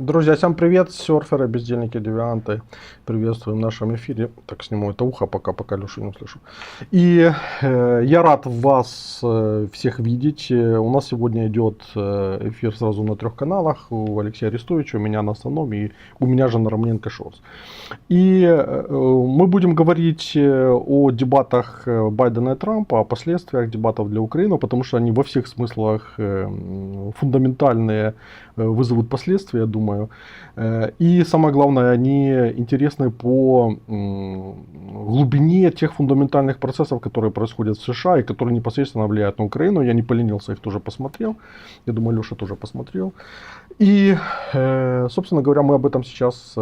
Друзья, всем привет, серферы, бездельники, девианты. Приветствуем в нашем эфире. Так, сниму это ухо, пока Лешу не услышу. И я рад вас всех видеть. У нас сегодня идет эфир сразу на 3 каналах. У Алексея Арестовича, у меня на основном, и у меня же на Романенко Шоус. И мы будем говорить о дебатах Байдена и Трампа, о последствиях дебатов для Украины, потому что они во всех смыслах фундаментальные, вызовут последствия, я думаю. И самое главное, они интересны по глубине тех фундаментальных процессов, которые происходят в США и которые непосредственно влияют на Украину. Я не поленился, их тоже посмотрел. Я думаю, Леша тоже посмотрел. И, собственно говоря, мы об этом сейчас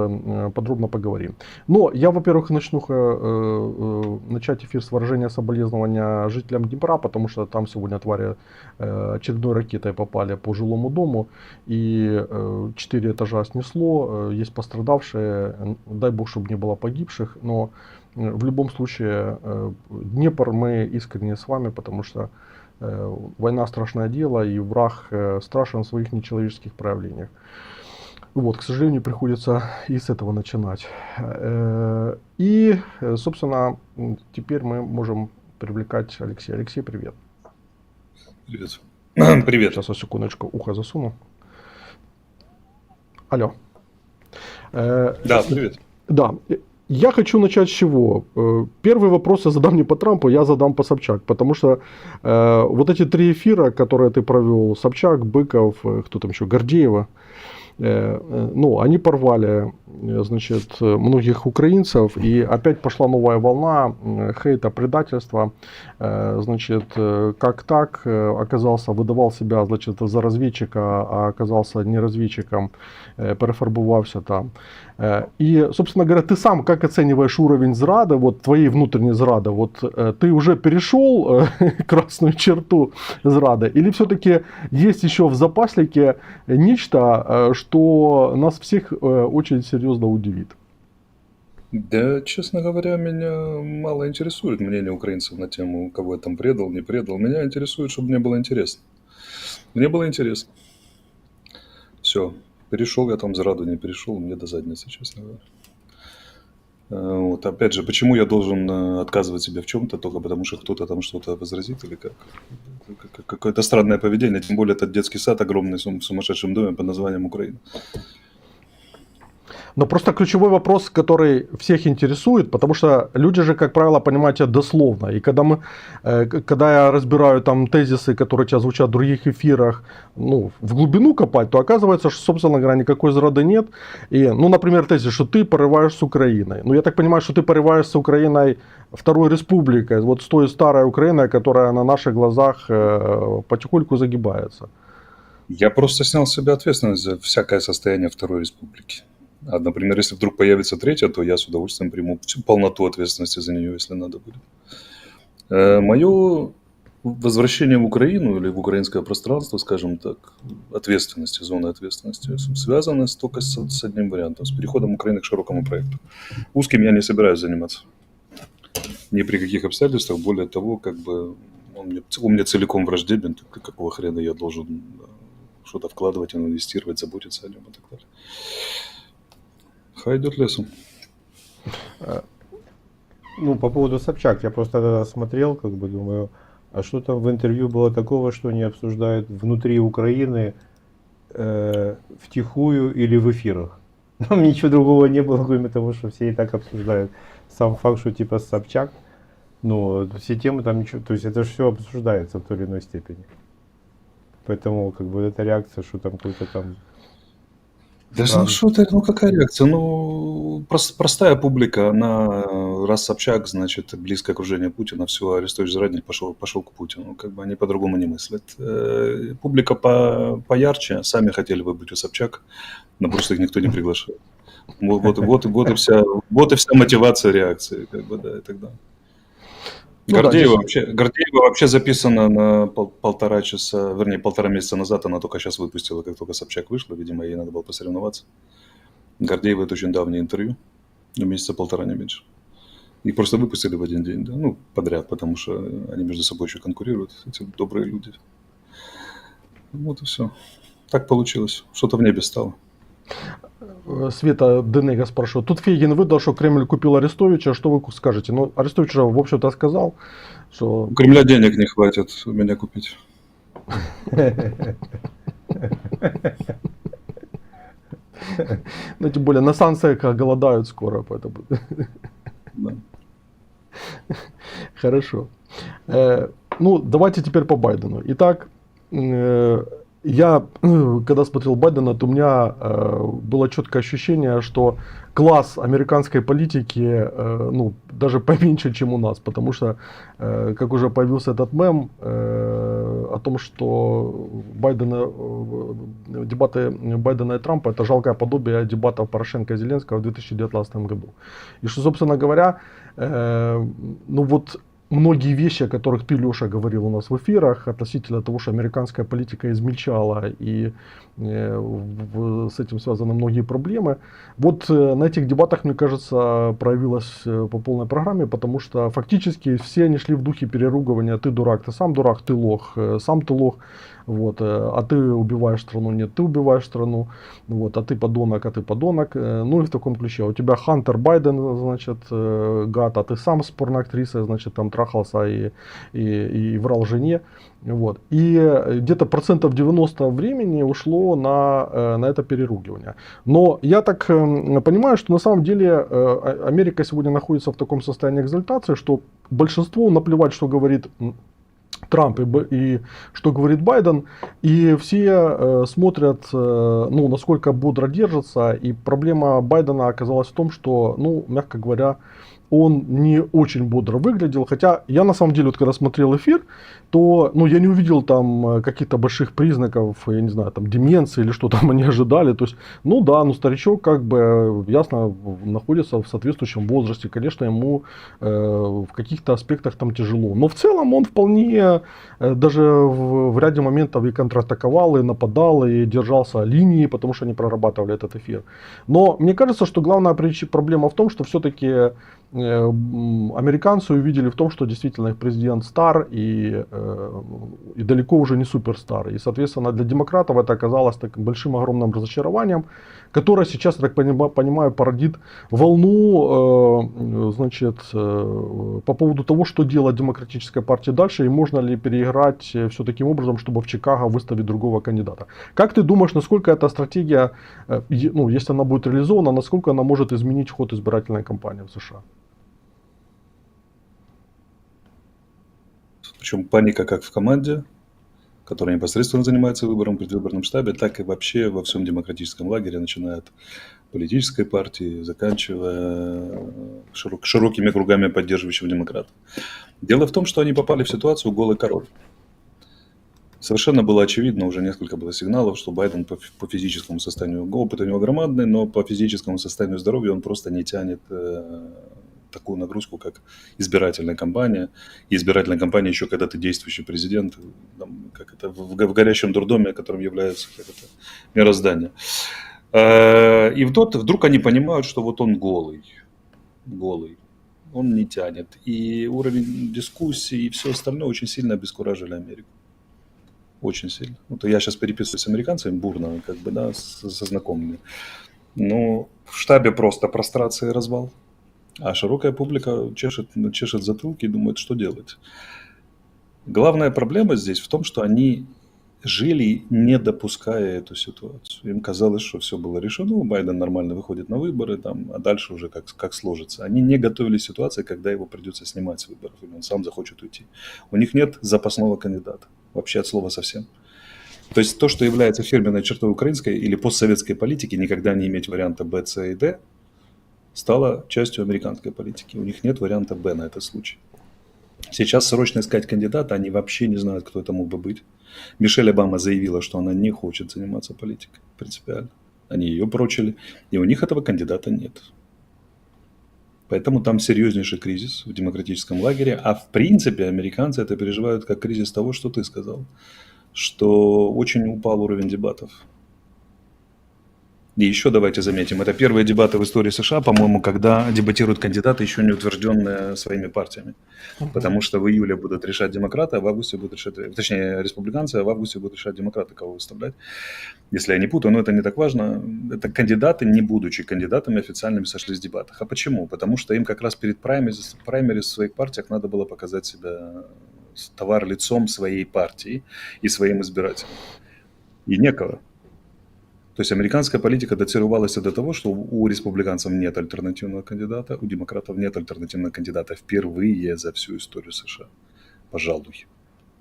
подробно поговорим. Но я, во-первых, начну начать эфир с выражения соболезнования жителям Днепра, потому что там сегодня твари очередной ракетой попали по жилому дому, и 4 этажа снесло, есть пострадавшие, дай бог, чтобы не было погибших, но в любом случае Днепр, мы искренне с вами, потому что война страшное дело, и враг страшен в своих нечеловеческих проявлениях. Вот, к сожалению, приходится и с этого начинать. И, собственно, теперь мы можем привлекать Алексея. Алексей, привет. Привет. Привет. Сейчас, секундочку, ухо засуну. Алло. Да, привет. Да. Я хочу начать с чего? Первый вопрос я задам не по Трампу, я задам по Собчак. Потому что вот эти 3 эфира, которые ты провел, Собчак, Быков, кто там еще, Гордеева, ну, они порвали, значит, многих украинцев, и опять пошла новая волна хейта, предательства. Значит, как так, оказался, выдавал себя, значит, за разведчика, а оказался не разведчиком, перефарбувався там. И, собственно говоря, ты сам как оцениваешь уровень зрады, вот твоей внутренней зрады, вот ты уже перешел красную черту зрады, или все-таки есть еще в запаснике нечто, что нас всех очень серьезно удивит? Да, честно говоря, меня мало интересует мнение украинцев на тему, кого я там предал, не предал. Меня интересует, чтобы мне было интересно. Мне было интересно. Все. Перешел я там зраду, не перешел, мне до задницы, честно говоря. Вот, опять же, почему я должен отказывать себе в чем-то только потому, что кто-то там что-то возразит или как? Какое-то странное поведение, тем более этот детский сад огромный в сумасшедшем доме под названием Украина. Но просто ключевой вопрос, который всех интересует, потому что люди же, как правило, понимают это дословно. И когда я разбираю там тезисы, которые сейчас звучат в других эфирах, ну, в глубину копать, то оказывается, что, собственно говоря, никакой зрады нет. И, ну, например, тезис, что ты порываешь с Украиной. Ну, я так понимаю, что ты порываешь с Украиной Второй Республикой, вот с той старой Украиной, которая на наших глазах потихоньку загибается. Я просто снял с себя ответственность за всякое состояние Второй Республики. А, например, если вдруг появится третья, то я с удовольствием приму всю полноту ответственности за нее, если надо будет. Мое возвращение в Украину или в украинское пространство, скажем так, ответственности, зоны ответственности, связано только с одним вариантом, с переходом Украины к широкому проекту. Узким я не собираюсь заниматься. Ни при каких обстоятельствах. Более того, как бы он мне целиком враждебен. Какого хрена я должен что-то вкладывать, инвестировать, заботиться о нем и так далее. Хай идет лесом. Ну, по поводу Собчак, я просто тогда смотрел, как бы думаю, а что там в интервью было такого, что они обсуждают внутри Украины втихую или в эфирах? Там ничего другого не было, кроме того, что все и так обсуждают. Сам факт, что типа Собчак, ну, все темы там ничего, то есть это же все обсуждается в той или иной степени. Поэтому, как бы, эта реакция, что там какой-то там... Да ну что ты, ну какая реакция? Ну, простая публика, она, раз Собчак, значит, близкое окружение Путина, все, Арестович Зрадник пошел к Путину. Как бы они по-другому не мыслят. Публика поярче, сами хотели бы быть у Собчак, но просто их никто не приглашает. Вот и вся мотивация реакции, как бы, да, и так далее. Ну, Гордеева вообще записана на 1,5 часа, вернее, 1,5 месяца назад. Она только сейчас выпустила, как только Собчак вышла. Видимо, ей надо было посоревноваться. Гордеева — это очень давнее интервью. Месяца 1,5, не меньше. Их просто выпустили в один день, да, ну, подряд, потому что они между собой еще конкурируют, эти добрые люди. Вот и все. Так получилось. Что-то в небе стало. Света Денега спрашивает. Тут Фейгин выдал, что Кремль купил Арестовича. Что вы скажете? Ну, Арестович уже, в общем-то, сказал, что... У Кремля денег не хватит меня купить. Ну, тем более, на санкциях голодают скоро, поэтому... Да. Хорошо. Ну, давайте теперь по Байдену. Итак, я, когда смотрел Байдена, то у меня было четкое ощущение, что класс американской политики, ну, даже поменьше, чем у нас, потому что, как уже появился этот мем о том, что дебаты Байдена и Трампа — это жалкое подобие дебатов Порошенко и Зеленского в 2019 году. И что, собственно говоря, ну вот многие вещи, о которых ты, Леша, говорил у нас в эфирах, относительно того, что американская политика измельчала и с этим связаны многие проблемы. Вот на этих дебатах, мне кажется, проявилось по полной программе, потому что фактически все они шли в духе переругивания: ты дурак, ты сам дурак, ты лох, сам ты лох. Вот, а ты убиваешь страну, нет, ты убиваешь страну, вот, а ты подонок, ну и в таком ключе. У тебя Хантер Байден, значит, гад, а ты сам с порноактрисой, значит, там трахался и врал жене, вот. И где-то 90% времени ушло на это переругивание. Но я так понимаю, что на самом деле Америка сегодня находится в таком состоянии экзальтации, что большинству наплевать, что говорит Трамп и что говорит Байден, и все смотрят, ну, насколько бодро держатся, и проблема Байдена оказалась в том, что, ну, мягко говоря, он не очень бодро выглядел, хотя я на самом деле, вот когда смотрел эфир, то, ну, я не увидел там каких-то больших признаков, я не знаю, там, деменции или что там они ожидали, то есть, ну да, ну, старичок, как бы, ясно, находится в соответствующем возрасте, конечно, ему в каких-то аспектах там тяжело, но в целом он вполне даже в ряде моментов и контратаковал, и нападал, и держался линии, потому что они прорабатывали этот эфир. Но мне кажется, что главная проблема в том, что все-таки американцы увидели в том, что действительно их президент стар и далеко уже не суперстар. И, соответственно, для демократов это оказалось таким большим, огромным разочарованием, которое сейчас, я так понимаю, породит волну, значит, по поводу того, что делать демократической партии дальше, и можно ли переиграть все таким образом, чтобы в Чикаго выставить другого кандидата. Как ты думаешь, насколько эта стратегия, ну, если она будет реализована, насколько она может изменить ход избирательной кампании в США? Причем паника как в команде, которая непосредственно занимается выбором в предвыборном штабе, так и вообще во всем демократическом лагере, начиная от политической партии, заканчивая широкими кругами поддерживающих демократов. Дело в том, что они попали в ситуацию «голый король». Совершенно было очевидно, уже несколько было сигналов, что Байден по физическому состоянию, опыт у него громадный, но по физическому состоянию здоровья он просто не тянет такую нагрузку, как избирательная кампания. И избирательная кампания еще, когда ты действующий президент, там, как это, в горящем дурдоме, которым является как это, мироздание. И вдруг они понимают, что вот он голый, он не тянет. И уровень дискуссии и все остальное очень сильно обескуражили Америку. Очень сильно. Вот я сейчас переписываюсь с американцами бурно, как бы, да, со знакомыми. Но в штабе просто прострация и развал. А широкая публика чешет затылки и думает, что делать. Главная проблема здесь в том, что они жили, не допуская эту ситуацию. Им казалось, что все было решено, Байден нормально выходит на выборы, там, а дальше уже как сложится. Они не готовили ситуации, когда его придется снимать с выборов, или он сам захочет уйти. У них нет запасного кандидата, вообще от слова совсем. То есть то, что является фирменной чертой украинской или постсоветской политики, никогда не иметь варианта Б, С и Д, стало частью американской политики. У них нет варианта Б на этот случай. Сейчас срочно искать кандидата, они вообще не знают, кто это мог бы быть. Мишель Обама заявила, что она не хочет заниматься политикой принципиально. Они ее прочили, и у них этого кандидата нет. Поэтому там серьезнейший кризис в демократическом лагере. А в принципе американцы это переживают как кризис того, что ты сказал. Что очень упал уровень дебатов. И еще давайте заметим, это первые дебаты в истории США, по-моему, когда дебатируют кандидаты, еще не утвержденные своими партиями. Потому что в июле будут решать демократы, а в августе будут решать, точнее, республиканцы, а в августе будут решать демократы, кого выставлять. Если я не путаю, но это не так важно. Это кандидаты, не будучи кандидатами официальными, сошлись в дебатах. А почему? Потому что им как раз перед праймериз в своих партиях надо было показать себя товар лицом своей партии и своим избирателям. И некого. То есть американская политика датировалась до того, что у республиканцев нет альтернативного кандидата, у демократов нет альтернативного кандидата впервые за всю историю США. Пожалуй.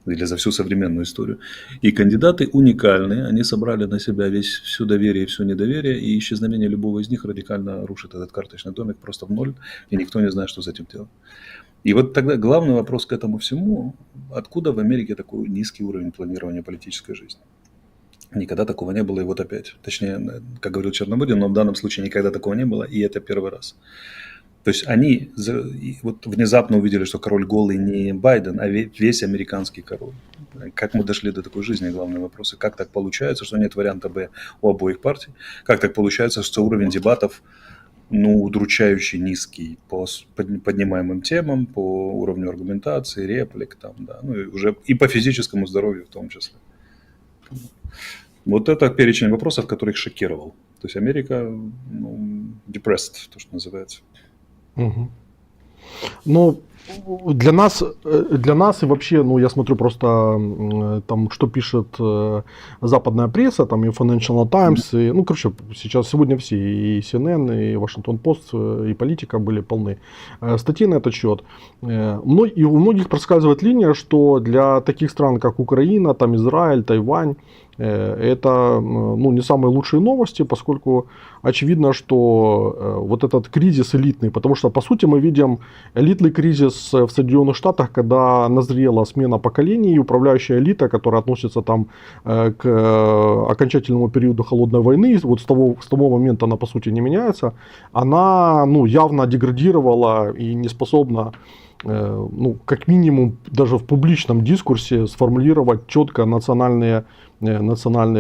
Или за всю современную историю. И кандидаты уникальные, они собрали на себя все доверие и все недоверие, и исчезновение любого из них радикально рушит этот карточный домик просто в ноль, и никто не знает, что с этим делать. И вот тогда главный вопрос к этому всему, откуда в Америке такой низкий уровень планирования политической жизни? Никогда такого не было, и вот опять. Точнее, как говорил Чернобылин, но в данном случае никогда такого не было, и это первый раз. То есть они вот внезапно увидели, что король голый не Байден, а весь американский король. Как мы дошли до такой жизни, главный вопрос. И как так получается, что нет варианта Б у обоих партий? Как так получается, что уровень дебатов удручающе низкий по поднимаемым темам, по уровню аргументации, реплик, там, да, ну и уже и по физическому здоровью в том числе. Вот это перечень вопросов, который их шокировал. То есть Америка, depressed, то, что называется. Угу. Ну, для нас и вообще, ну, я смотрю просто там, что пишет западная пресса, там и Financial Times, и, ну, короче, сегодня все, и CNN, и Washington Post, и Политика были полны статей на этот счет. И у многих проскальзывает линия, что для таких стран, как Украина, там Израиль, Тайвань, это, ну, не самые лучшие новости, поскольку очевидно, что вот этот кризис элитный, потому что, по сути, мы видим элитный кризис в Соединенных Штатах, когда назрела смена поколений, и управляющая элита, которая относится там к окончательному периоду холодной войны, вот с того момента она, по сути, не меняется, она, ну, явно деградировала и не способна, ну, как минимум, даже в публичном дискурсе сформулировать четко национальные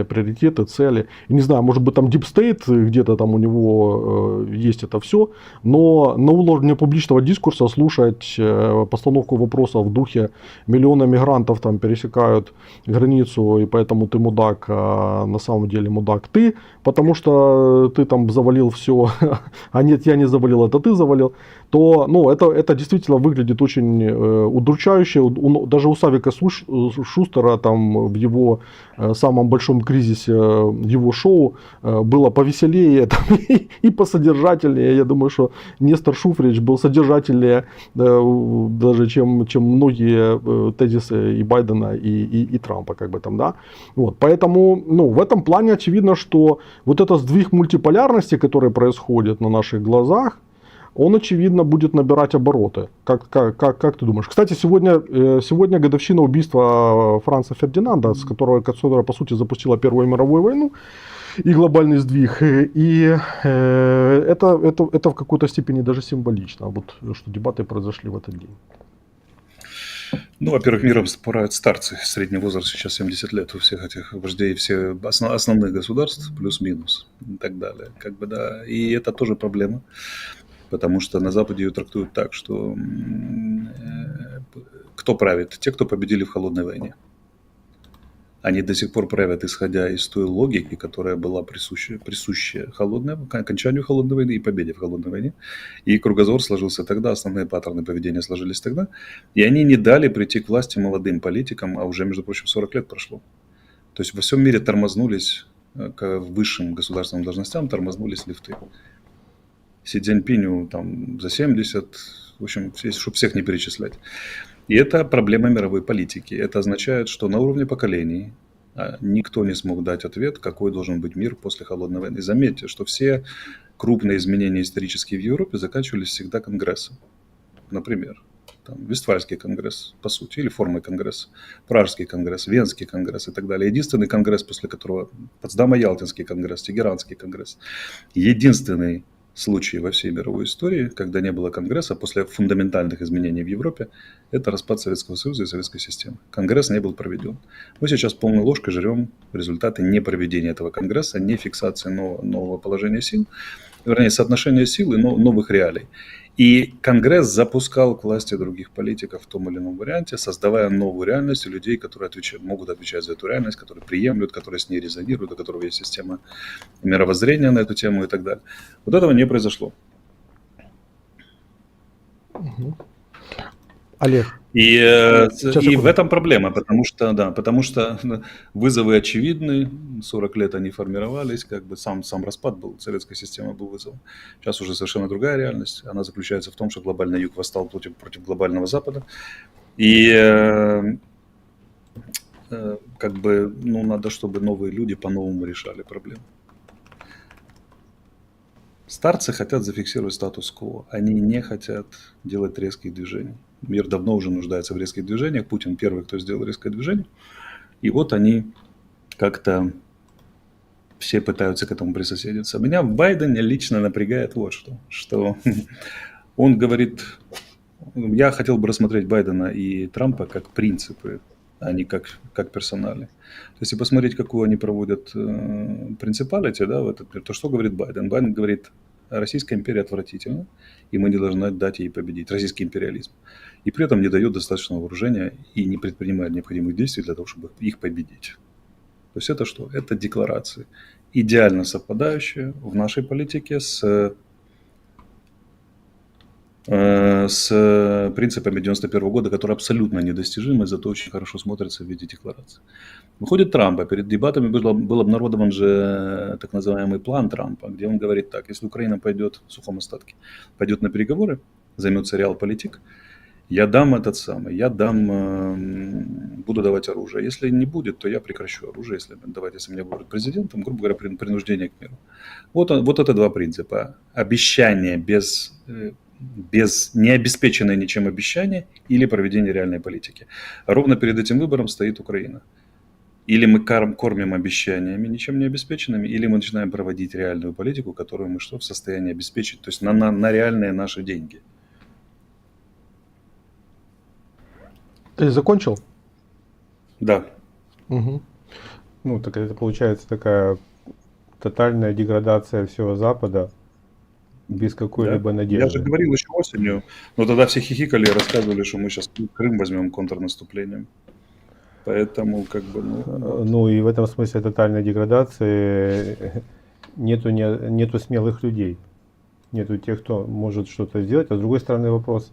приоритеты, цели. И не знаю, может быть, там Deep State, где-то там у него есть это все, но на уровне публичного дискурса слушать постановку вопросов в духе миллионы мигрантов там пересекают границу, и поэтому ты мудак, а на самом деле мудак ты, потому что ты там завалил все, а нет, я не завалил, это ты завалил, то, ну, это действительно выглядит очень удручающе. Даже у Савика Шустера там в его самом большом кризисе его шоу было повеселее там, и посодержательнее. Я думаю, что Нестор Шуфрич был содержательнее даже, чем многие тезисы и Байдена, и Трампа, как бы там, да. Вот, поэтому, ну, в этом плане очевидно, что вот этот сдвиг мультиполярности, который происходит на наших глазах, он, очевидно, будет набирать обороты. Как ты думаешь? Кстати, сегодня годовщина убийства Франца Фердинанда, которая, по сути, запустила Первую мировую войну и глобальный сдвиг. И это в какой-то степени даже символично, вот, что дебаты произошли в этот день. Ну, во-первых, миром правят старцы. Средний возраст сейчас 70 лет у всех этих вождей, всех основных государств, плюс-минус и так далее. Как бы, да. И это тоже проблема. Потому что на Западе ее трактуют так, что кто правит? Те, кто победили в холодной войне. Они до сих пор правят, исходя из той логики, которая была присуща окончанию холодной войны и победе в холодной войне. И кругозор сложился тогда, основные паттерны поведения сложились тогда. И они не дали прийти к власти молодым политикам, а уже, между прочим, 40 лет прошло. То есть во всем мире тормознулись, к высшим государственным должностям тормознулись лифты. Си Цзиньпиню там за 70, в общем, чтобы всех не перечислять. И это проблема мировой политики. Это означает, что на уровне поколений никто не смог дать ответ, какой должен быть мир после холодной войны. Заметьте, что все крупные изменения исторические в Европе заканчивались всегда конгрессом. Например, там, Вестфальский конгресс, по сути, или формой конгресса, Пражский конгресс, Венский конгресс и так далее. Единственный конгресс, после которого Потсдамо-Ялтинский конгресс, Тегеранский конгресс, единственный случай во всей мировой истории, когда не было Конгресса после фундаментальных изменений в Европе, это распад Советского Союза и советской системы. Конгресс не был проведен. Мы сейчас полной ложкой жрем результаты непроведения этого Конгресса, не фиксации нового положения сил, вернее, соотношения сил и новых реалий. И Конгресс запускал к власти других политиков в том или ином варианте, создавая новую реальность у людей, которые могут отвечать за эту реальность, которые приемлют, которые с ней резонируют, у которых есть система мировоззрения на эту тему и так далее. Вот этого не произошло. Олег. И секунду. в этом проблема, потому что вызовы очевидны, 40 лет они формировались, как бы сам распад был, советская система был вызовом. Сейчас уже совершенно другая реальность, она заключается в том, что глобальный юг восстал против глобального запада, и как бы, надо, чтобы новые люди по-новому решали проблему. Старцы хотят зафиксировать статус-кво, они не хотят делать резких движений. Мир давно уже нуждается в резких движениях. Путин первый, кто сделал резкое движение. И вот они как-то все пытаются к этому присоединиться. Меня в Байдене лично напрягает вот что он говорит, я хотел бы рассмотреть Байдена и Трампа как принципы, а не как персонали. То есть, если посмотреть, какую они проводят принципалити, да, в этот мир, то что говорит Байден? Байден говорит, Российская империя отвратительна, и мы не должны дать ей победить, российский империализм. И при этом не дает достаточного вооружения и не предпринимает необходимых действий для того, чтобы их победить. То есть это что? Это декларации, идеально совпадающие в нашей политике с принципами 91 года, которые абсолютно недостижимы, зато очень хорошо смотрятся в виде декларации. Выходит Трамп, а перед дебатами был обнародован же так называемый план Трампа, где он говорит так, если Украина пойдет в сухом остатке, пойдет на переговоры, займется реалполитик, я буду давать оружие. Если не будет, то я прекращу оружие, если меня выберут президентом, грубо говоря, принуждение к миру. Вот это два принципа. Обещание без необеспеченное ничем обещания или проведение реальной политики. Ровно перед этим выбором стоит Украина. Или мы кормим обещаниями ничем не обеспеченными, или мы начинаем проводить реальную политику, которую мы в состоянии обеспечить, то есть на реальные наши деньги. Ты закончил? Да. Угу. Так это получается такая тотальная деградация всего Запада без какой-либо надежды. Я же говорил еще осенью, но тогда все хихикали и рассказывали, что мы сейчас Крым возьмем контрнаступлением. Поэтому и в этом смысле тотальной деградации нету смелых людей. Нету тех, кто может что-то сделать. А с другой стороны вопрос,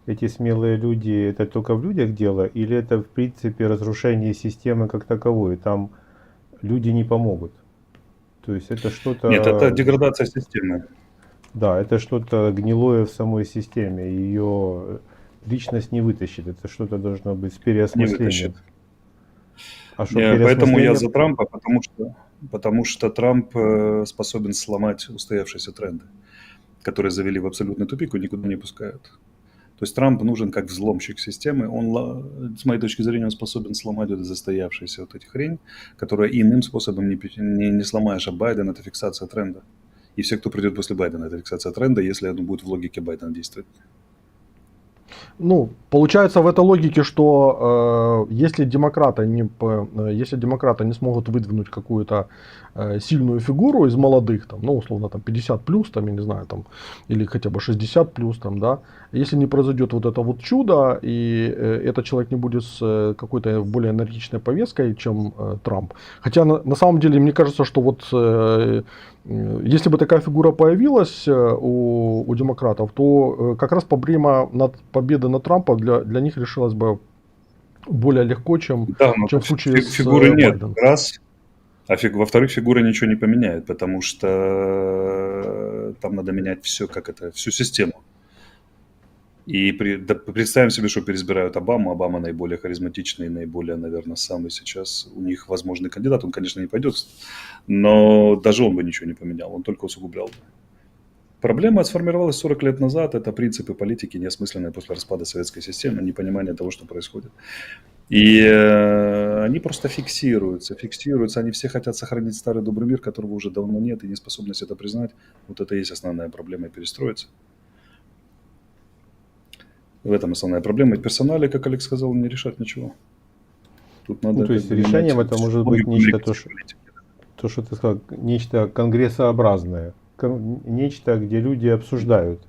эти смелые люди, это только в людях дело, или это в принципе разрушение системы как таковой, там люди не помогут. То есть это что-то... Нет, это деградация системы. Да, это что-то гнилое в самой системе, ее личность не вытащит, это что-то должно быть с переосмыслением. Поэтому я за Трампа, потому что Трамп способен сломать устоявшиеся тренды, которые завели в абсолютный тупик и никуда не пускают. То есть Трамп нужен как взломщик системы. Он, с моей точки зрения, он способен сломать эту застоявшуюся эти хрень, которая иным способом не сломаешь, а Байден – это фиксация тренда. И все, кто придет после Байдена, это фиксация тренда, если он будет в логике Байдена действовать. Получается в этой логике, что если демократы не смогут выдвинуть какую-то сильную фигуру из молодых, условно 50 плюс, я не знаю, или хотя бы 60 плюс, да, если не произойдет вот это вот чудо, и этот человек не будет с какой-то более энергичной повесткой, чем Трамп. Хотя на самом деле мне кажется, что если бы такая фигура появилась у демократов, то как раз проблема победы над Трампом для них решилась бы более легко, чем в случае с фигуры нет, Байденом. Раз. А во-вторых, фигура ничего не поменяет, потому что там надо менять все, всю систему. И представим себе, что переизбирают Обаму. Обама наиболее харизматичный, наиболее, наверное, самый сейчас у них возможный кандидат. Он, конечно, не пойдет, но даже он бы ничего не поменял, он только усугублял бы. Проблема сформировалась 40 лет назад. Это принципы политики, неосмысленные после распада советской системы, непонимание того, что происходит. И они просто фиксируются, они все хотят сохранить старый добрый мир, которого уже давно нет, и неспособность это признать. Вот это и есть основная проблема перестроиться. В этом основная проблема. И персонали, как Олег сказал, не решать ничего. Тут надо Ну, то есть как бы решением менять это может быть логику нечто, американской политики. то, что ты сказал, нечто конгрессообразное, нечто, где люди обсуждают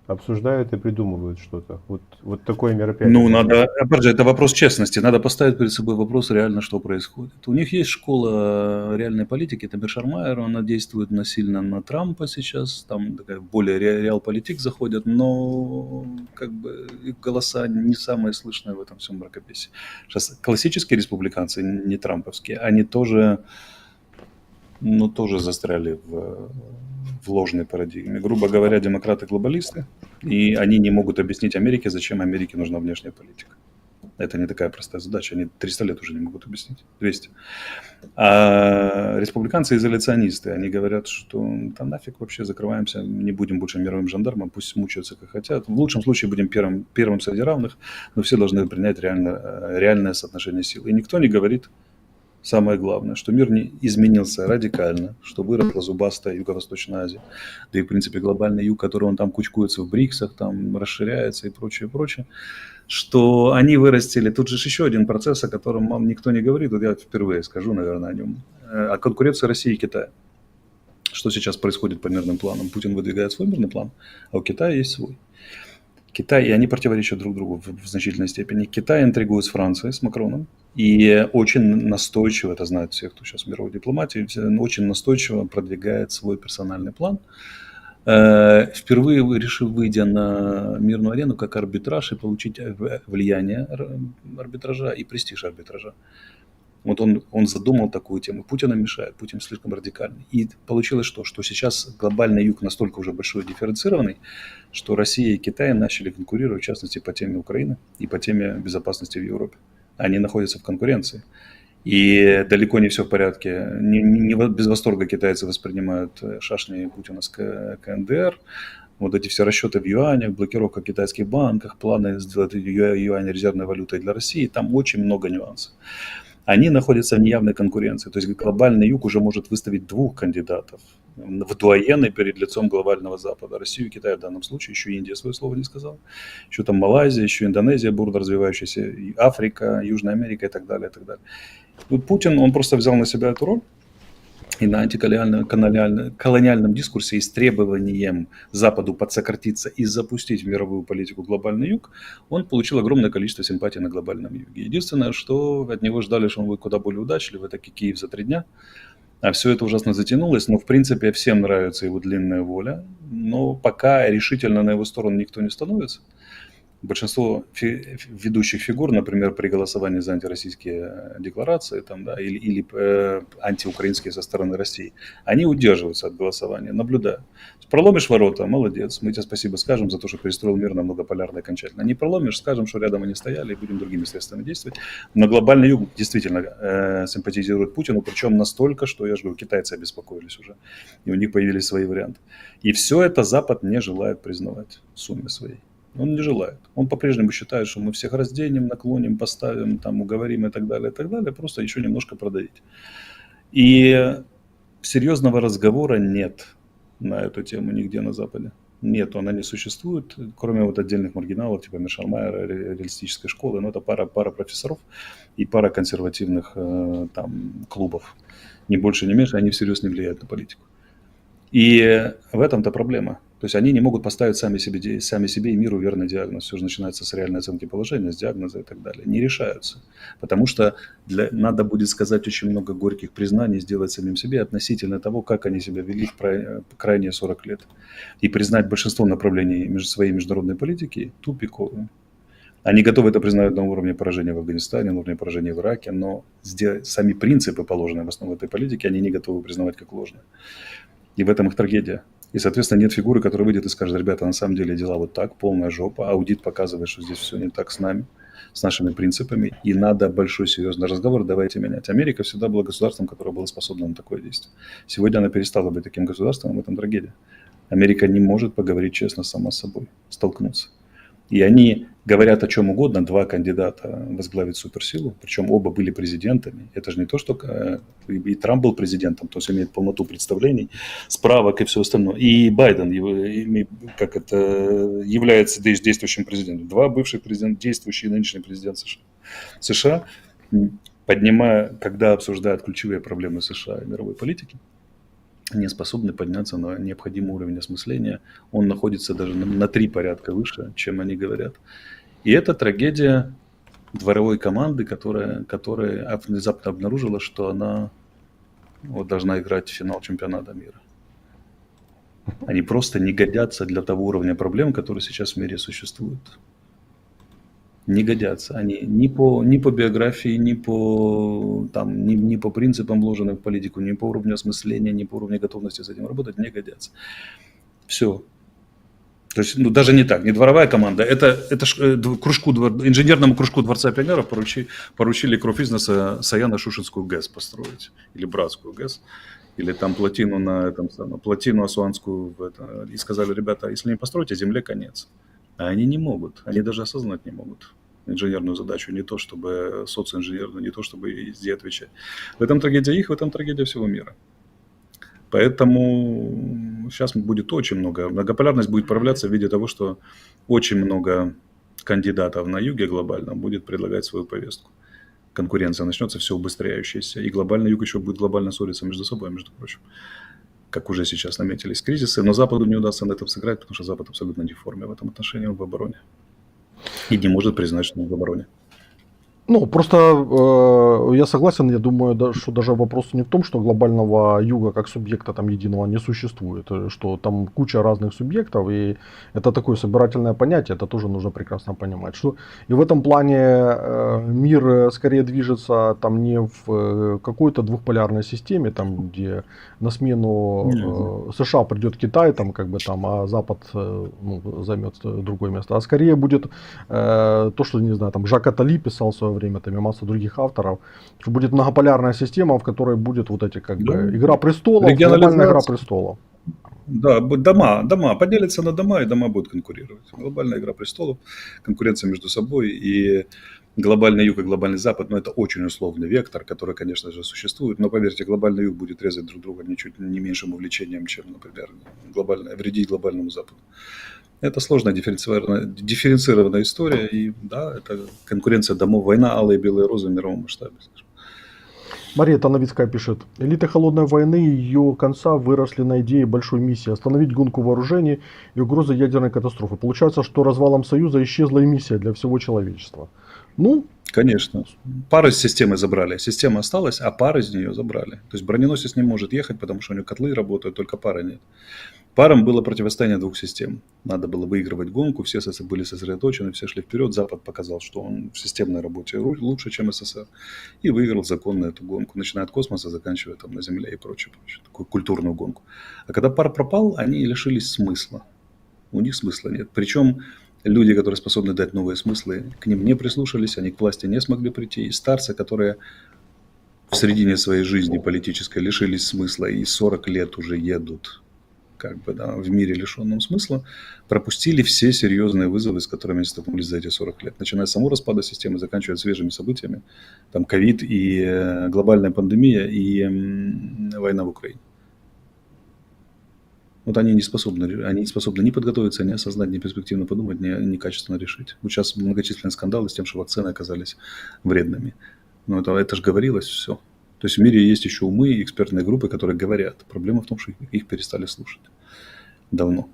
и придумывают что-то. Вот такое мероприятие. Ну, надо, опять же, это вопрос честности. Надо поставить перед собой вопрос реально, что происходит. У них есть школа реальной политики, это Бершармайер, она действует насильно на Трампа сейчас, там такая более реал-политик заходят, но как бы их голоса не самые слышные в этом всем мракобесии. Сейчас классические республиканцы, не трамповские, они тоже, ну, тоже застряли в ложной парадигме. Грубо говоря, демократы-глобалисты, и они не могут объяснить Америке, зачем Америке нужна внешняя политика. Это не такая простая задача, они 300 лет уже не могут объяснить, 200. А республиканцы-изоляционисты, они говорят, что там нафиг вообще закрываемся, не будем больше мировым жандармом, пусть мучаются как хотят. В лучшем случае будем первым среди равных, но все должны принять реальное соотношение сил. И никто не говорит, самое главное, что мир не изменился радикально, что выросла зубастая Юго-Восточная Азия, да и, в принципе, глобальный юг, который он там кучкуется в БРИКСах, там расширяется и прочее, прочее, что они вырастили. Тут же еще один процесс, о котором вам никто не говорит, вот я впервые скажу, наверное, о нем, о конкуренции России и Китая. Что сейчас происходит по мирным планам? Путин выдвигает свой мирный план, а у Китая есть свой. Китай, и они противоречат друг другу в значительной степени. Китай интригует с Францией, с Макроном, и очень настойчиво, это знают все, кто сейчас в мировой дипломатии, очень настойчиво продвигает свой персональный план. Впервые решил, выйдя на мирную арену, как арбитраж и получить влияние арбитража и престиж арбитража. Вот он задумал такую тему. Путину мешает, Путин слишком радикальный. И получилось что? Что сейчас глобальный юг настолько уже большой и дифференцированный, что Россия и Китай начали конкурировать, в частности, по теме Украины и по теме безопасности в Европе. Они находятся в конкуренции. И далеко не все в порядке. Не без восторга китайцы воспринимают шашни Путина с КНДР. Вот эти все расчеты в юанях, блокировка в китайских банках, планы сделать юань резервной валютой для России. Там очень много нюансов. Они находятся в неявной конкуренции. То есть глобальный юг уже может выставить двух кандидатов в дуаены перед лицом глобального Запада. Россию и Китай в данном случае, еще Индия свое слово не сказала. Еще там Малайзия, еще Индонезия, бурно развивающаяся, и Африка, Южная Америка и так далее, и так далее. Вот Путин, он просто взял на себя эту роль. И на антиколониальном дискурсе и с требованием Западу подсократиться и запустить в мировую политику глобальный юг, он получил огромное количество симпатий на глобальном юге. Единственное, что от него ждали, что он будет куда более удачлив, это Киев за 3 дня. А все это ужасно затянулось, но в принципе всем нравится его длинная воля. Но пока решительно на его сторону никто не становится. Большинство ведущих фигур, например, при голосовании за антироссийские декларации там, да, или антиукраинские со стороны России, они удерживаются от голосования, наблюдают. Проломишь ворота, молодец, мы тебе спасибо скажем за то, что перестроил мир на многополярный окончательно. Не проломишь, скажем, что рядом они стояли и будем другими средствами действовать. Но глобальный юг действительно симпатизирует Путину, причем настолько, что, я же говорю, китайцы обеспокоились уже, и у них появились свои варианты. И все это Запад не желает признавать в сумме своей. Он не желает. Он по-прежнему считает, что мы всех разденем, наклоним, поставим, там, уговорим и так далее, просто еще немножко продавить. И серьезного разговора нет на эту тему нигде на Западе. Нет, она не существует, кроме вот отдельных маргиналов, типа Мершармайера, реалистической школы, но это пара профессоров и пара консервативных там клубов. Ни больше, ни меньше, они всерьез не влияют на политику. И в этом-то проблема. То есть они не могут поставить сами себе и миру верный диагноз. Все же начинается с реальной оценки положения, с диагноза и так далее. Не решаются. Потому что надо будет сказать очень много горьких признаний, сделать самим себе относительно того, как они себя вели в крайние 40 лет. И признать большинство направлений своей международной политики тупиковым. Они готовы это признать на уровне поражения в Афганистане, на уровне поражения в Ираке, но сами принципы, положенные в основу этой политики, они не готовы признавать как ложные. И в этом их трагедия. И, соответственно, нет фигуры, которая выйдет и скажет: ребята, на самом деле дела вот так, полная жопа, аудит показывает, что здесь все не так с нами, с нашими принципами, и надо большой серьезный разговор, давайте менять. Америка всегда была государством, которое было способно на такое действие. Сегодня она перестала быть таким государством, и в этом трагедия. Америка не может поговорить честно сама с собой, столкнуться. И они говорят о чем угодно, два кандидата возглавить суперсилу, причем оба были президентами. Это же не то, что и Трамп был президентом, то есть имеет полноту представлений, справок и все остальное. И Байден является действующим президентом. Два бывших президента, действующий и нынешний президент США. США, когда обсуждают ключевые проблемы США и мировой политики, не способны подняться на необходимый уровень осмысления. Он находится даже на 3 порядка выше, чем они говорят. И это трагедия дворовой команды, которая внезапно обнаружила, что она должна играть в финал чемпионата мира. Они просто не годятся для того уровня проблем, которые сейчас в мире существуют. Не годятся. Они ни по биографии, ни по принципам, вложенным в политику, ни по уровню осмысления, ни по уровню готовности с этим работать не годятся. Все. То есть, даже не так, не дворовая команда. Инженерному кружку Дворца пионеров поручили Крофизнеса Саяно-Шушенскую ГЭС построить. Или Братскую ГЭС. Или там плотину Асуанскую. И сказали, ребята, если не построите, земле конец. А они не могут, они даже осознать не могут инженерную задачу, не то чтобы социоинженерную, не то чтобы ей отвечать. В этом трагедия их, в этом трагедия всего мира. Поэтому сейчас будет очень много, многополярность будет проявляться в виде того, что очень много кандидатов на юге глобально будет предлагать свою повестку. Конкуренция начнется все убыстряющаяся, и глобальный юг еще будет глобально ссориться между собой, между прочим. Как уже сейчас наметились кризисы, но Западу не удастся на этом сыграть, потому что Запад абсолютно не в форме в этом отношении, он в обороне. И не может признать, что он в обороне. Просто я согласен, я думаю, что даже вопрос не в том, что глобального юга как субъекта там единого не существует, что там куча разных субъектов, и это такое собирательное понятие, это тоже нужно прекрасно понимать. Что и в этом плане мир скорее движется там не в какой-то двухполярной системе, там где на смену США придет Китай, там как бы там, а Запад займет другое место, а скорее будет то, что, не знаю, там Жак Аттали писал в свое время, там и масса других авторов, что будет многополярная система, в которой будет вот эти как бы Игра престолов, глобальная Игра престолов. Да, дома поделятся на дома, и дома будут конкурировать. Глобальная Игра престолов, конкуренция между собой, и глобальный юг и глобальный запад, это очень условный вектор, который, конечно же, существует, но поверьте, глобальный юг будет резать друг друга ничуть не меньшим увлечением, чем, например, вредить глобальному западу. Это сложная дифференцированная история, и да, это конкуренция домов, война алые и белые розы в мировом масштабе. Мария Тановицкая пишет: элиты холодной войны и ее конца выросли на идее большой миссии остановить гонку вооружений и угрозы ядерной катастрофы. Получается, что развалом Союза исчезла и миссия для всего человечества. Конечно. Пары с системы забрали. Система осталась, а пары из нее забрали. То есть броненосец не может ехать, потому что у него котлы работают, только пары нет. Парам было противостояние двух систем. Надо было выигрывать гонку, все были сосредоточены, все шли вперед. Запад показал, что он в системной работе лучше, чем СССР. И выиграл законно эту гонку, начиная от космоса, заканчивая там на Земле и прочее. Такую культурную гонку. А когда пар пропал, они лишились смысла. У них смысла нет. Причем люди, которые способны дать новые смыслы, к ним не прислушались, они к власти не смогли прийти. И старцы, которые в середине своей жизни политической лишились смысла и 40 лет уже едут в мире, лишенном смысла, пропустили все серьезные вызовы, с которыми они столкнулись за эти 40 лет. Начиная с самого распада системы, заканчивая свежими событиями, там ковид и глобальная пандемия и война в Украине. Они не способны ни подготовиться, ни осознать, ни перспективно подумать, ни качественно решить. Сейчас многочисленные скандалы с тем, что вакцины оказались вредными. Но это же говорилось все. То есть в мире есть еще умы и экспертные группы, которые говорят. Проблема в том, что их перестали слушать давно.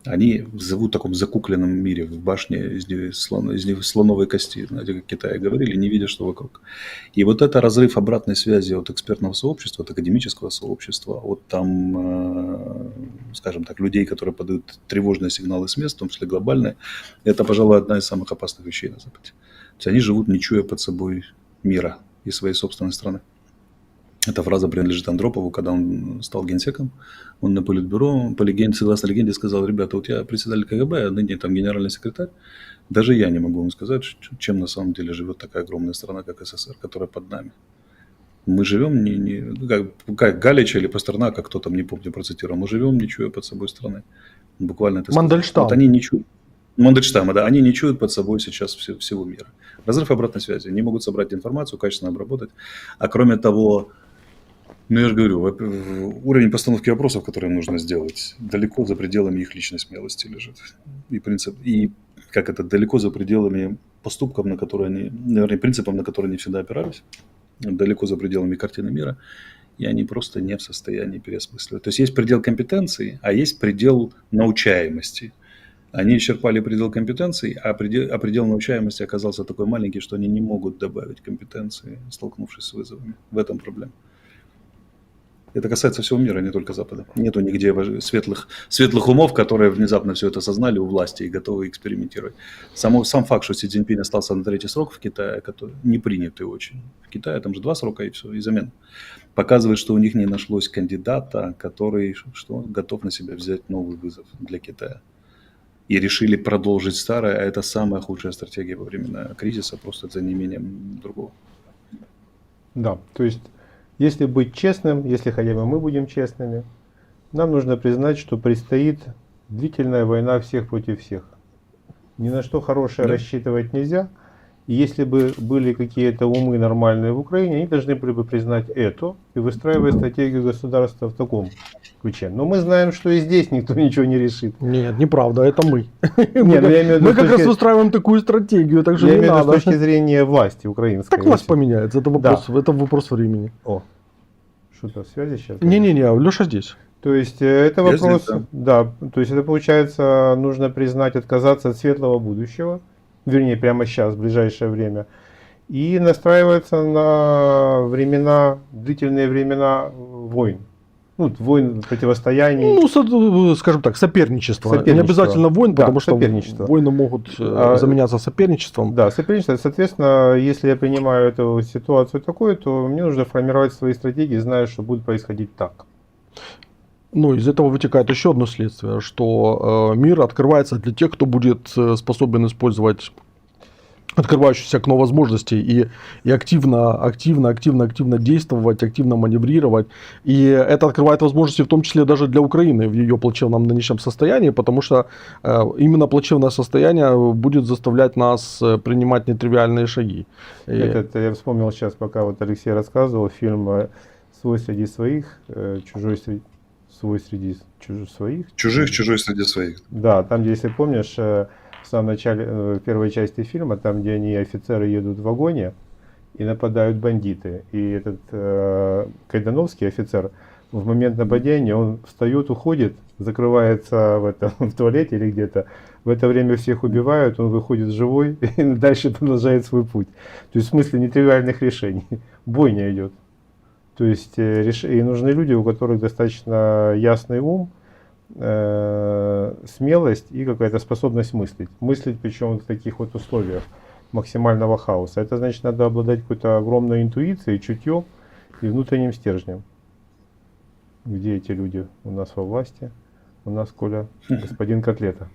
Они живут в таком закукленном мире, в башне из слоновой кости, знаете, как в Китае говорили, не видя, что вокруг. И вот это разрыв обратной связи от экспертного сообщества, от академического сообщества, от скажем так, людей, которые подают тревожные сигналы с мест, в том числе глобальные, это, пожалуй, одна из самых опасных вещей на Западе. То есть они живут, не чуя под собой мира и своей собственной страны. Эта фраза принадлежит Андропову, когда он стал генсеком. Он на политбюро, согласно легенде, сказал: ребята, вот я председатель КГБ, а ныне там генеральный секретарь. Даже я не могу вам сказать, чем на самом деле живет такая огромная страна, как СССР, которая под нами. Мы живем как Галич или Пастернака, кто там, не помню, процитировал. Мы живем, не чуя под собой страны. Буквально это Мандельштам. Вот они не чуют. Мандельштама, да, они не чуют под собой сейчас всего мира. Разрыв обратной связи. Не могут собрать информацию, качественно обработать. А кроме того, ну я же говорю, уровень постановки вопросов, которые им нужно сделать, далеко за пределами их личной смелости лежит. И принцип, и как это, далеко за пределами поступков, на которые они, наверное, принципов, на которые они всегда опирались, далеко за пределами картины мира, и они просто не в состоянии переосмысливать. То есть есть предел компетенции, а есть предел научаемости. Они исчерпали предел компетенций, а предел научаемости оказался такой маленький, что они не могут добавить компетенции, столкнувшись с вызовами. В этом проблема. Это касается всего мира, не только Запада. Нету нигде светлых умов, которые внезапно все это осознали у власти и готовы экспериментировать. Сам факт, что Си Цзиньпинь остался на 3-й срок в Китае, который не принятый очень. В Китае там же 2 срока и все, и замена. Показывает, что у них не нашлось кандидата, который готов на себя взять новый вызов для Китая. И решили продолжить старое, а это самая худшая стратегия во времена кризиса, просто за неимением другого. Да, то есть, если быть честным, если хотя бы мы будем честными, нам нужно признать, что предстоит длительная война всех против всех. Ни на что хорошее Да. рассчитывать нельзя. И если бы были какие-то умы нормальные в Украине, они должны были бы признать это и выстраивать стратегию государства в таком ключе. Но мы знаем, что и здесь никто ничего не решит. Нет, неправда, это мы. Не, ну я имею в виду Мы с как раз точки- выстраиваем такую стратегию, так что Я не имею в виду с надо. точки зрения власти украинской. Так власть Если- поменяется, это вопрос времени. О, что-то связи сейчас? Не-не-не, Леша здесь. То есть это Я вопрос, здесь, да, то есть это получается, нужно признать, отказаться от светлого будущего, вернее прямо сейчас, в ближайшее время, и настраиваться на времена, длительные времена войн, ну, войн, противостояний. Ну, скажем так, соперничество. Не Соперничество. обязательно войн, Да, потому что соперничество. войны могут заменяться соперничеством. Да, соперничество. Соответственно, если я принимаю эту ситуацию такой, то мне нужно формировать свои стратегии, зная, что будет происходить так. Ну, из этого вытекает еще одно следствие, что мир открывается для тех, кто будет способен использовать открывающиеся окно возможностей и активно действовать, активно маневрировать. И это открывает возможности в том числе даже для Украины в ее плачевном нынешнем состоянии, потому что именно плачевное состояние будет заставлять нас принимать нетривиальные шаги. И- Я вспомнил сейчас, пока вот Алексей рассказывал, фильм «Свой среди своих», «Чужой среди свой среди своих». Чужих, чужой среди своих. Да, там, где, если помнишь, в самом начале, в первой части фильма, там, где они, офицеры, едут в вагоне и нападают бандиты. И этот Кайдановский офицер в момент нападения, он встает, уходит, закрывается в туалете или где-то. В это время всех убивают, он выходит живой и дальше продолжает свой путь. То есть в смысле нетривиальных решений. Бойня идет. То есть и нужны люди, у которых достаточно ясный ум, смелость и какая-то способность мыслить. Мыслить причем в таких вот условиях максимального хаоса. Это значит, надо обладать какой-то огромной интуицией, чутьем и внутренним стержнем. Где эти люди? У нас во власти. У нас, Коля, господин Котлета.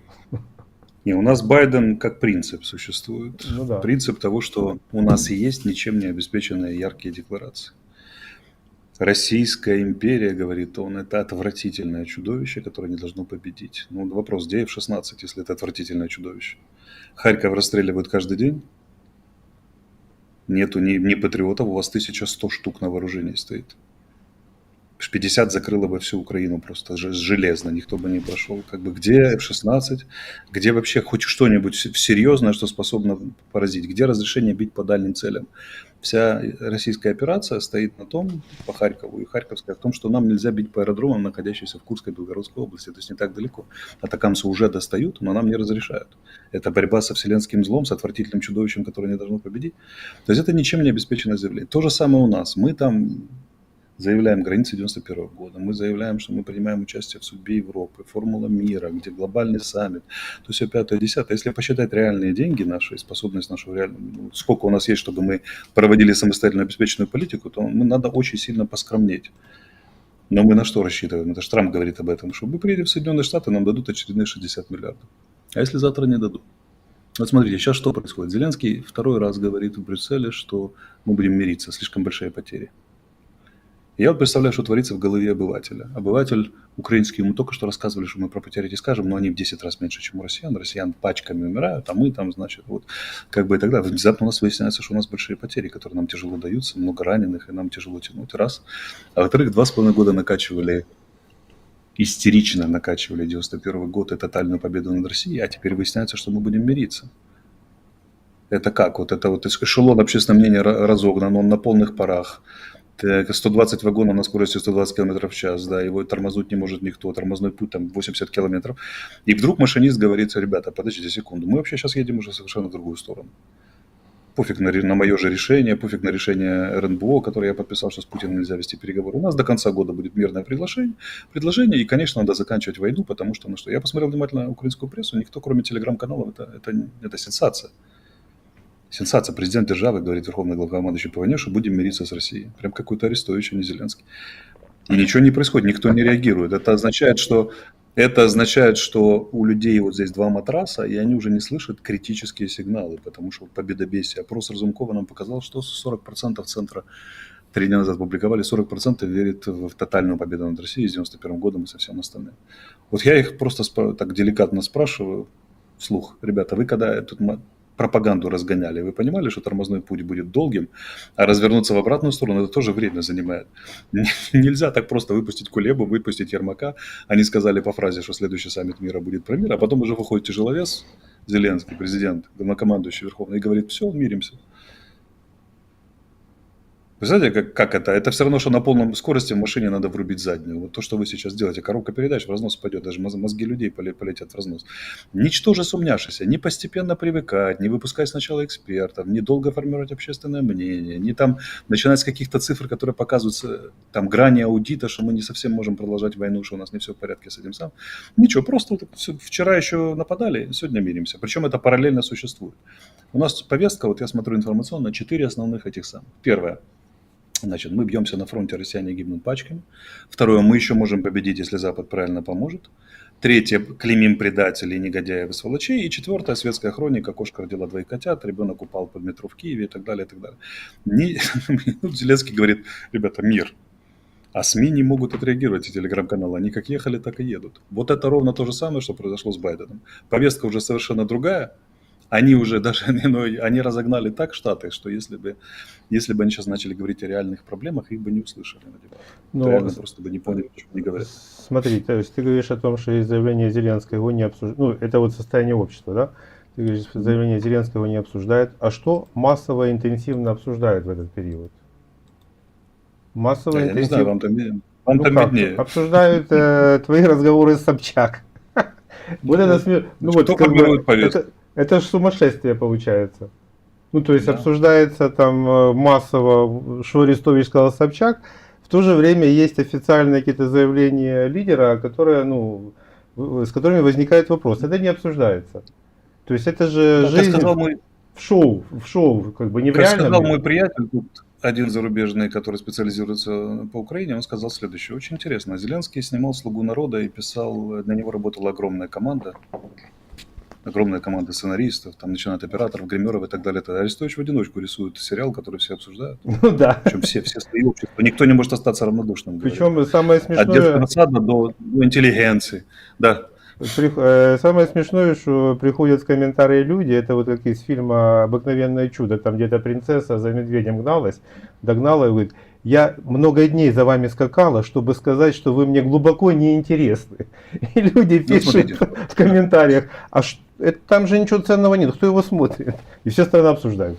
Не, у нас Байден как принцип существует. Ну да. Принцип того, что у нас и есть ничем не обеспеченные яркие декларации. Российская империя, говорит он, это отвратительное чудовище, которое не должно победить. Ну, вопрос, где F-16, если это отвратительное чудовище? Харьков расстреливают каждый день? Нету ни патриотов, у вас 1100 штук на вооружении стоит. 50 закрыло бы всю Украину просто железно, никто бы не прошел. Как бы где F-16, где вообще хоть что-нибудь серьезное, что способно поразить? Где разрешение бить по дальним целям? Вся российская операция стоит на том, по Харькову и Харьковская, в том, что нам нельзя бить по аэродромам, находящимся в Курской и Белгородской области. То есть не так далеко. Атакамсы уже достают, но нам не разрешают. Это борьба со вселенским злом, с отвратительным чудовищем, которое не должно победить. То есть это ничем не обеспеченное заявление. То же самое у нас. Мы там заявляем границы 91 года, мы заявляем, что мы принимаем участие в судьбе Европы, формула мира, где глобальный саммит, то все 5-10. Если посчитать реальные деньги наши, способность нашего реального, сколько у нас есть, чтобы мы проводили самостоятельно обеспеченную политику, то надо очень сильно поскромнеть. Но мы на что рассчитываем? Это же Трамп говорит об этом, что мы приедем в Соединенные Штаты, нам дадут очередные 60 миллиардов. А если завтра не дадут? Вот смотрите, сейчас что происходит? Зеленский второй раз говорит в Брюсселе, что мы будем мириться, слишком большие потери. Я вот представляю, что творится в голове обывателя. Обыватель украинский, ему только что рассказывали, что мы про потери не скажем, но они в 10 раз меньше, чем у россиян. Россиян пачками умирают, а мы там, значит, вот, как бы и так далее. Внезапно у нас выясняется, что у нас большие потери, которые нам тяжело даются, много раненых, и нам тяжело тянуть, раз. А во-вторых, 2,5 года накачивали, истерично накачивали 91 год и тотальную победу над Россией, а теперь выясняется, что мы будем мириться. Это как? Вот это вот эшелон общественного мнения разогнан, он на полных парах. 120 вагонов на скорости 120 км в час, да, его тормознуть не может никто, тормозной путь там 80 километров. И вдруг машинист говорит: ребята, подождите секунду, мы вообще сейчас едем уже совершенно в другую сторону. Пофиг на мое же решение, пофиг на решение РНБО, которое я подписал, что с Путиным нельзя вести переговоры. У нас до конца года будет мирное предложение, и, конечно, надо заканчивать войну, потому что, ну что, я посмотрел внимательно украинскую прессу, никто, кроме телеграм-каналов, это сенсация. Сенсация. Президент державы говорит верховный главнокомандующий по войне, что будем мириться с Россией. Прям какой-то Арестович, а не Зеленский. И ничего не происходит, никто не реагирует. Это означает, что у людей вот здесь два матраса, и они уже не слышат критические сигналы, потому что победобесие. Опрос Разумкова нам показал, что 40% центра 3 дня назад публиковали, 40% верит в тотальную победу над Россией с 91 годом и со всем остальным. Вот я их просто так деликатно спрашиваю вслух: ребята, вы когда тут пропаганду разгоняли, вы понимали, что тормозной путь будет долгим, а развернуться в обратную сторону это тоже время занимает. Нельзя так просто выпустить Кулебу, выпустить Ермака. Они сказали по фразе, что следующий саммит мира будет про мир, а потом уже выходит тяжеловес Зеленский, президент, главнокомандующий верховный, и говорит: все, миримся. Вы знаете, как это? Это все равно, что на полном скорости в машине надо врубить заднюю. Вот то, что вы сейчас делаете, коробка передач в разнос пойдет, даже мозги людей полетят в разнос. Ничтоже сумняшися, не постепенно привыкать, не выпускать сначала экспертов, не долго формировать общественное мнение, не там начинать с каких-то цифр, которые показываются, там грани аудита, что мы не совсем можем продолжать войну, что у нас не все в порядке с этим самым. Ничего, просто вот вчера еще нападали, сегодня миримся. Причем это параллельно существует. У нас повестка, вот я смотрю информационно, 4 основных этих самых. Первое. Значит, мы бьемся на фронте, россияне гибнут пачками. Второе, мы еще можем победить, если Запад правильно поможет. Третье, клеймим предателей, негодяев и сволочей. И четвертое, светская хроника: кошка родила 2 котят, ребенок упал под метро в Киеве и так далее, и так далее. Зеленский говорит: ребята, мир. А СМИ не могут отреагировать, и телеграм-каналы. Они как ехали, так и едут. Вот это ровно то же самое, что произошло с Байденом. Повестка уже совершенно другая. Они уже даже, они разогнали так Штаты, что если бы они сейчас начали говорить о реальных проблемах, их бы не услышали на дебатах. Реально просто бы не поняли, что они говорят. Смотри, то есть ты говоришь о том, что есть заявление Зеленского, его не обсуждают. Ну, это вот состояние общества, да? Ты говоришь, заявление Зеленского не обсуждают. А что массово и интенсивно обсуждают в этот период? Массово и интенсивно. Я не знаю, вам там виднее. Обсуждают твои разговоры с Собчак. Вот это смешно. Ну вот, кто формирует повестку? Это же сумасшествие получается. Ну, то есть обсуждается там массово, что Арестович сказал Собчак. В то же время есть официальные какие-то заявления лидера, которые, с которыми возникает вопрос. Это не обсуждается. То есть это же жизнь в шоу, как бы не в реальном. Как сказал мой приятель, тут один зарубежный, который специализируется по Украине, он сказал следующее. Очень интересно. Зеленский снимал «Слугу народа» и писал, на него работала огромная команда сценаристов, там, начиная от операторов, гримеров и так далее. Арестович в одиночку рисует сериал, который все обсуждают. Ну да. Причем все свои общества. Никто не может остаться равнодушным. Причем самое смешное... От детского сада до интеллигенции. Да. Самое смешное, что приходят в комментарии люди, это вот как из фильма «Обыкновенное чудо», там где-то принцесса за медведем гналась, догнала и говорит: я много дней за вами скакала, чтобы сказать, что вы мне глубоко не интересны. И люди пишут в комментариях: а там же ничего ценного нет, кто его смотрит? И все страны обсуждают.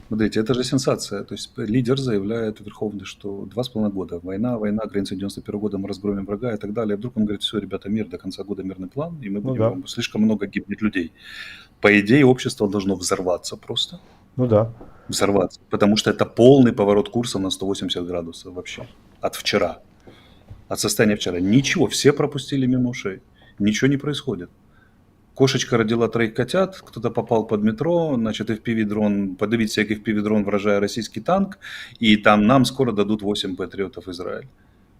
Смотрите, это же сенсация. То есть лидер заявляет верховный, что 2,5 года война, граница 91 года, мы разгромим врага и так далее. А вдруг он говорит: все, ребята, мир, до конца года мирный план, и мы будем, слишком много гибнет людей. По идее, общество должно взорваться просто. Ну да. Взорваться. Потому что это полный поворот курса на 180 градусов вообще. От вчера. От состояния вчера. Ничего, все пропустили мимо ушей. Ничего не происходит. Кошечка родила 3 котят, кто-то попал под метро, значит, FPV-дрон, подавить всякий FPV-дрон, вражая российский танк, и там нам скоро дадут 8 патриотов в Израиль.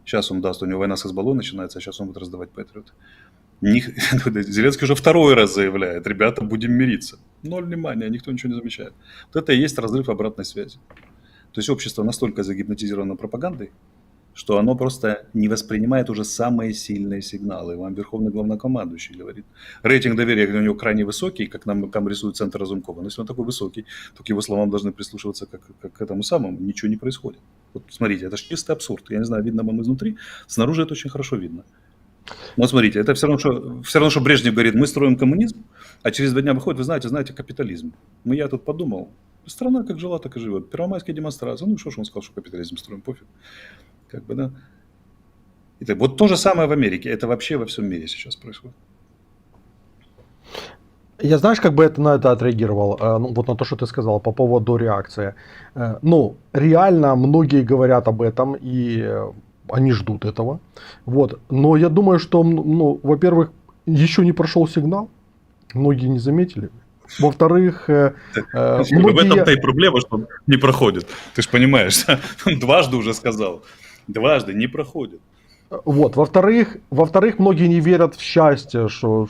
Сейчас он даст, у него война с Хезболлой начинается, а сейчас он будет раздавать патриоты. Зеленский уже 2-й раз заявляет: ребята, будем мириться. Ноль внимания, никто ничего не замечает. Вот это и есть разрыв обратной связи. То есть общество настолько загипнотизировано пропагандой, что оно просто не воспринимает уже самые сильные сигналы. Вам верховный главнокомандующий говорит. Рейтинг доверия у него крайне высокий, как нам рисует Центр Разумкова. Но если он такой высокий, то к его словам должны прислушиваться как к этому самому. Ничего не происходит. Вот смотрите, это же чистый абсурд. Я не знаю, видно вам изнутри. Снаружи это очень хорошо видно. Вот смотрите, это все равно, что Брежнев говорит, мы строим коммунизм, а через 2 дня выходит, вы знаете, капитализм. Ну, я тут подумал, страна как жила, так и живет. Первомайские демонстрации, ну, что ж он сказал, что капитализм строим, пофиг. Как бы, да. Итак, вот то же самое в Америке, это вообще во всем мире сейчас происходит. Я знаешь, как бы на это отреагировал, ну, вот на то, что ты сказал по поводу реакции. Ну, реально многие говорят об этом, и они ждут этого. Вот. Но я думаю, что, ну, во-первых, еще не прошел сигнал, многие не заметили. Во-вторых, В многие... этом-то и проблема, что он не проходит. Ты же понимаешь, дважды уже сказал. Дважды не проходит. Вот, во-вторых, многие не верят в счастье, что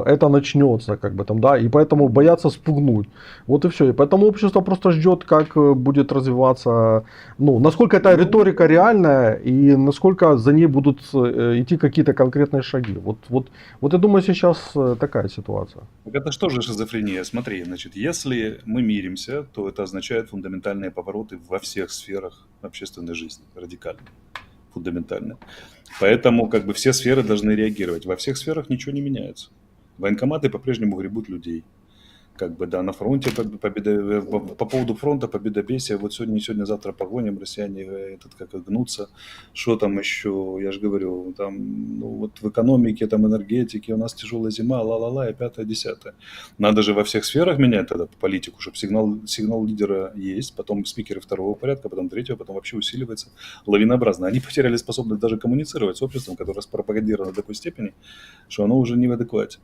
это начнется, как бы там, да, и поэтому боятся спугнуть. Вот и все. И поэтому общество просто ждет, как будет развиваться, ну, насколько эта риторика реальная и насколько за ней будут идти какие-то конкретные шаги. Вот я думаю, сейчас такая ситуация. Так это что же шизофрения? Смотри, значит, если мы миримся, то это означает фундаментальные повороты во всех сферах общественной жизни, радикально. Фундаментально. Поэтому как бы все сферы должны реагировать. Во всех сферах ничего не меняется. Военкоматы по-прежнему гребут людей. Как бы, да, на фронте победа, по поводу фронта победобесие. Вот сегодня, не сегодня, завтра погоним, россияне как гнутся. Что там еще? Я же говорю, там, ну, вот в экономике, там, энергетике у нас тяжелая зима, ла-ла-ла, и 5-10. Надо же во всех сферах менять тогда политику, чтобы сигнал лидера есть, потом спикеры второго порядка, потом третьего, потом вообще усиливается лавинообразно. Они потеряли способность даже коммуницировать с обществом, которое пропагандировано до такой степени, что оно уже не в адеквате.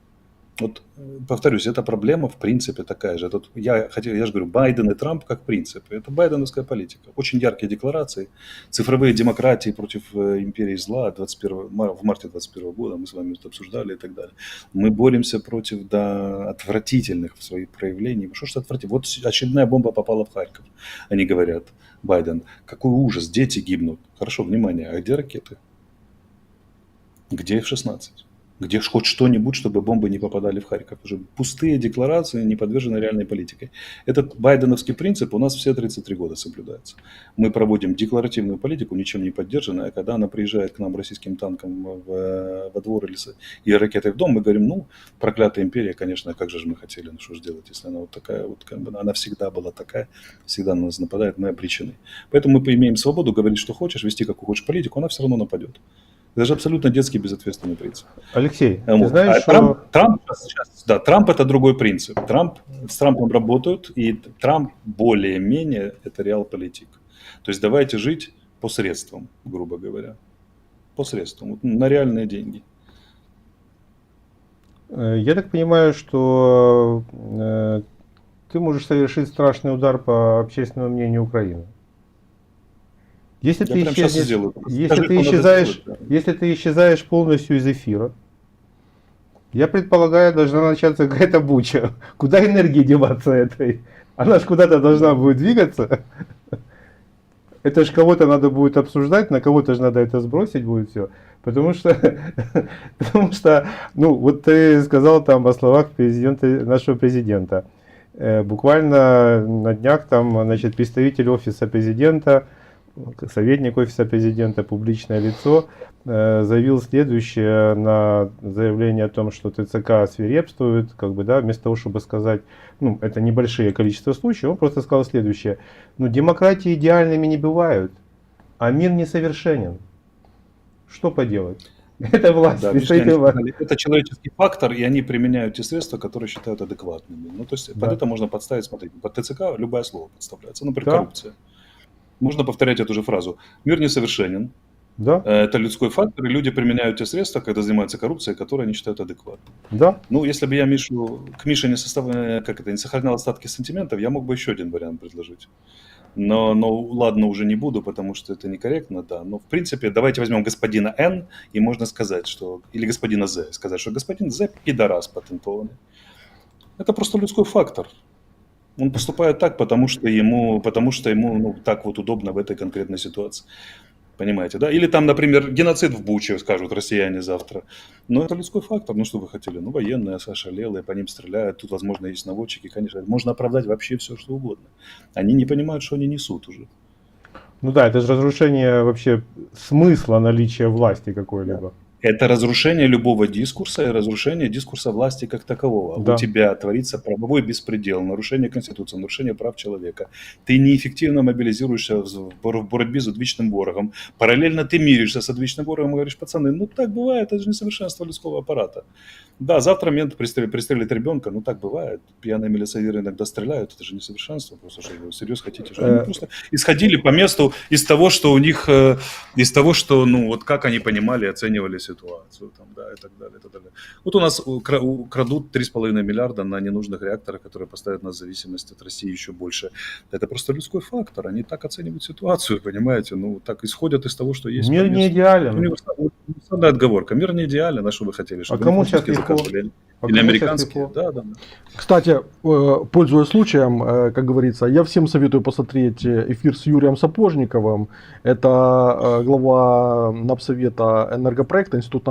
Вот, повторюсь, эта проблема в принципе такая же. Я же говорю, Байден и Трамп как принцип. Это байденовская политика. Очень яркие декларации, цифровые демократии против империи зла в марте 2021 года. Мы с вами это обсуждали и так далее. Мы боремся против отвратительных в своих проявлений. Что ж отвратительно? Вот очередная бомба попала в Харьков. Они говорят, Байден, какой ужас, дети гибнут. Хорошо, внимание, а где ракеты? Где F-16? Где хоть что-нибудь, чтобы бомбы не попадали в Харьков. Уже пустые декларации, не подвержены реальной политике. Этот байденовский принцип у нас все 33 года соблюдается. Мы проводим декларативную политику, ничем не поддержанная. Когда она приезжает к нам российским танком во двор и ракетой в дом, мы говорим, ну, проклятая империя, конечно, как же мы хотели, ну что же делать, если она вот такая, вот как бы, она всегда была такая, всегда на нас нападает, мы обречены. Поэтому мы имеем свободу говорить, что хочешь, вести какую хочешь политику, она все равно нападет. Это же абсолютно детский безответственный принцип. Алексей, ты знаешь, что... Трамп это другой принцип. С Трампом работают, и Трамп более-менее это реал-политик. То есть давайте жить по средствам, грубо говоря. По средствам, на реальные деньги. Я так понимаю, что ты можешь совершить страшный удар по общественному мнению Украины. Если ты исчезаешь полностью из эфира, я предполагаю, должна начаться какая-то буча. Куда энергии деваться этой? Она же куда-то должна будет двигаться. Это же кого-то надо будет обсуждать, на кого-то же надо это сбросить будет все. Потому что, ну, вот ты сказал там о словах нашего президента. Буквально на днях там, значит, представитель офиса президента, советник офиса президента, публичное лицо, заявил следующее на заявление о том, что ТЦК свирепствует, как бы, да, вместо того, чтобы сказать, ну, это небольшое количество случаев, он просто сказал следующее: ну, демократии идеальными не бывают, а мир несовершенен. Что поделать? Это власть. Да, это человеческий фактор, и они применяют те средства, которые считают адекватными. Ну, то есть под это можно подставить, смотрите, под ТЦК любое слово подставляется, например, коррупция. Можно повторять эту же фразу. Мир несовершенен. Да. Это людской фактор, и люди применяют те средства, когда занимаются коррупцией, которые они считают адекватными. Да. Ну, если бы я к Мише не сохранял остатки сантиментов, я мог бы еще один вариант предложить. Но ладно, уже не буду, потому что это некорректно, да. Но, в принципе, давайте возьмем господина Н, и можно сказать, что... Или господина З, сказать, что господин З пидорас патентованный. Это просто людской фактор. Он поступает так, потому что ему ну, так вот удобно в этой конкретной ситуации. Понимаете, да? Или там, например, геноцид в Буче, скажут россияне завтра. Но это людской фактор. Ну, что вы хотели? Ну, военные ошалелые, по ним стреляют. Тут, возможно, есть наводчики. Конечно, можно оправдать вообще все, что угодно. Они не понимают, что они несут уже. Ну да, это же разрушение вообще смысла наличия власти какой-либо. Это разрушение любого дискурса и разрушение дискурса власти как такового. Да. У тебя творится правовой беспредел, нарушение Конституции, нарушение прав человека. Ты неэффективно мобилизируешься в борьбе с одвичным ворогом. Параллельно ты миришься с одвичным ворогом и говоришь, пацаны, ну так бывает, это же несовершенство людского аппарата. Да, завтра мент пристрелит ребенка, ну так бывает. Пьяные милиционеры иногда стреляют, это же несовершенство. Просто что вы всерьез хотите, что они просто исходили по месту из того, что у них, из того, что, ну вот как они понимали, оценивали ситуацию, там, да, и так далее, и так далее. Вот у нас крадут 3,5 миллиарда на ненужных реакторах, которые поставят нас в зависимость от России еще больше. Это просто людской фактор, они так оценивают ситуацию, понимаете, ну так исходят из того, что есть. Мир не идеален. Универсальная отговорка. Мир не идеален, а что вы хотели? А кому сейчас легко? Или американские? Да, да. Кстати, пользуясь случаем, как говорится, я всем советую посмотреть эфир с Юрием Сапожниковым. Это глава Напсовета энергопроекта, институт,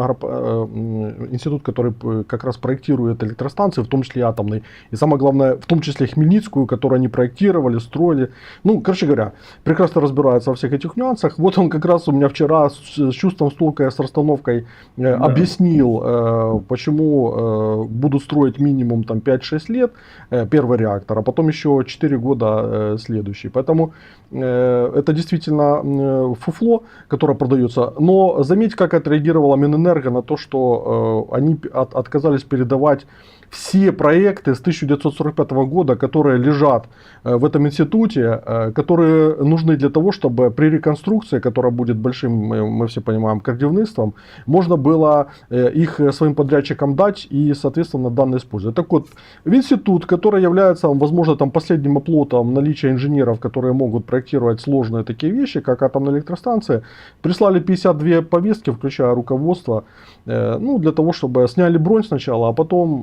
который как раз проектирует электростанции, в том числе и атомные. И самое главное, в том числе Хмельницкую, которую они проектировали, строили. Ну, короче говоря, прекрасно разбирается во всех этих нюансах. Вот он как раз у меня вчера с чувством, с толкой, с расстановкой объяснил, почему будут строить минимум там 5-6 лет первый реактор, а потом еще 4 года следующий. Поэтому это действительно фуфло, которое продается. Но заметь, как отреагировала Минэнерго на то, что они отказались передавать все проекты с 1945 года, которые лежат в этом институте, которые нужны для того, чтобы при реконструкции, которая будет большим, мы все понимаем, крадівництвом, можно было их своим подрядчикам дать и, соответственно, данные использовать. Так вот, в институт, который является, возможно, там последним оплотом наличия инженеров, которые могут проектировать сложные такие вещи, как атомные электростанции, прислали 52 повестки, включая руководство, ну, для того, чтобы сняли бронь сначала, а потом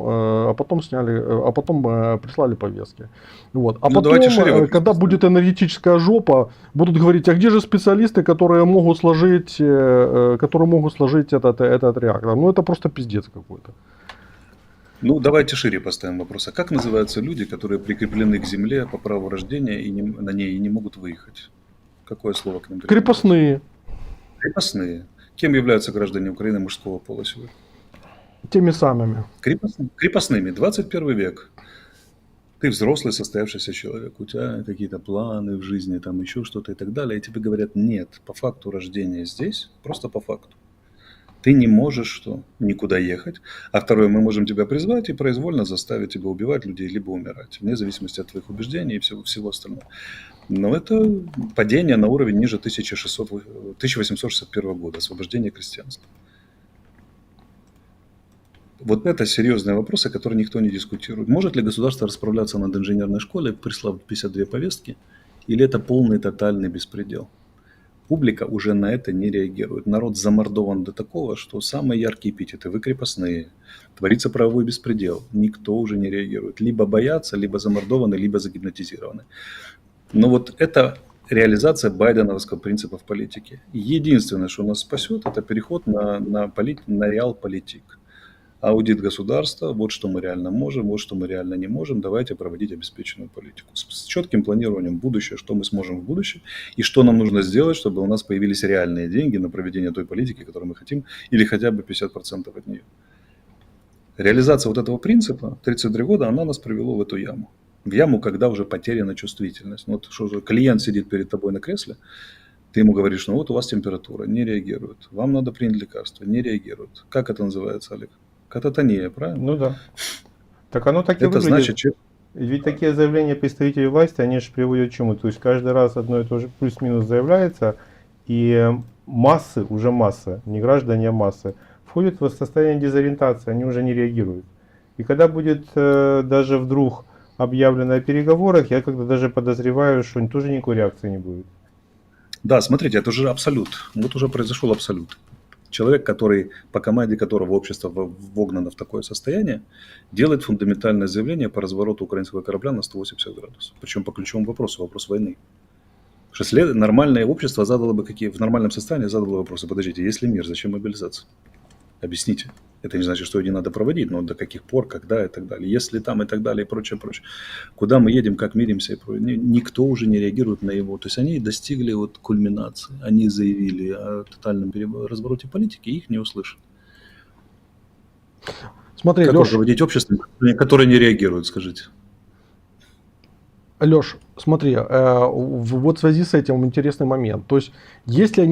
прислали повестки. Вот. А Ну, потом, шире когда будет энергетическая жопа, будут говорить, а где же специалисты, которые могут сложить этот реактор? Ну, это просто пиздец какой-то. Ну, давайте шире поставим вопрос. А как называются люди, которые прикреплены к земле по праву рождения и на ней и не могут выехать? Какое слово к ним применяется? Крепостные. Крепостные. Кем являются граждане Украины мужского пола сегодня? Теми самыми. Крепостными. 21 век. Ты взрослый, состоявшийся человек, у тебя какие-то планы в жизни, там еще что-то и так далее, и тебе говорят, нет, по факту рождения здесь, просто по факту. Ты не можешь что, никуда ехать. А второе, мы можем тебя призвать и произвольно заставить тебя убивать людей, либо умирать, вне зависимости от твоих убеждений и всего остального. Но это падение на уровень ниже 1861 года, освобождение крестьянства. Вот это серьезные вопросы, которые никто не дискутирует. Может ли государство расправляться над инженерной школой, прислав 52 повестки, или это полный тотальный беспредел? Публика уже на это не реагирует. Народ замордован до такого, что самые яркие эпитеты – вы крепостные, творится правовой беспредел. Никто уже не реагирует. Либо боятся, либо замордованы, либо загипнотизированы. Но вот это реализация байденовского принципа в политике. Единственное, что нас спасет, это переход на реал-политик. Аудит государства, вот что мы реально можем, вот что мы реально не можем, давайте проводить обеспеченную политику. С четким планированием будущего, что мы сможем в будущем, и что нам нужно сделать, чтобы у нас появились реальные деньги на проведение той политики, которую мы хотим, или хотя бы 50% от нее. Реализация вот этого принципа, 33 года, она нас привела в эту яму. В яму, когда уже потеряна чувствительность. Вот что же, клиент сидит перед тобой на кресле, ты ему говоришь, ну вот у вас температура, не реагирует. Вам надо принять лекарство, не реагирует. Как это называется, Олег? Кататония, правильно? Ну да. Так оно так и это выглядит. Значит, ведь такие заявления представителей власти, они же приводят к чему? То есть каждый раз одно и то же плюс-минус заявляется, и массы, уже масса, не граждане, а массы, входят в состояние дезориентации, они уже не реагируют. И когда будет даже вдруг объявлено о переговорах, я когда даже подозреваю, что тоже никакой реакции не будет. Да, смотрите, это уже абсолют. Вот уже произошел абсолют. Человек, который, по команде которого общество вогнано в такое состояние, делает фундаментальное заявление по развороту украинского корабля на 180 градусов. Причем по ключевому вопросу, вопрос войны. Потому что нормальное общество задало бы в нормальном состоянии задало бы вопросы. Подождите, если мир, зачем мобилизация? Объясните. Это не значит, что ее не надо проводить, но до каких пор, когда и так далее. Если там и так далее и прочее, прочее. Куда мы едем, как миримся и прочее. Никто уже не реагирует на его. То есть они достигли вот кульминации. Они заявили о тотальном развороте политики, и их не услышат. Смотри, Как Леш, руководить обществом, которое не реагирует, скажите? Леш, смотри, вот в связи с этим интересный момент. То есть, если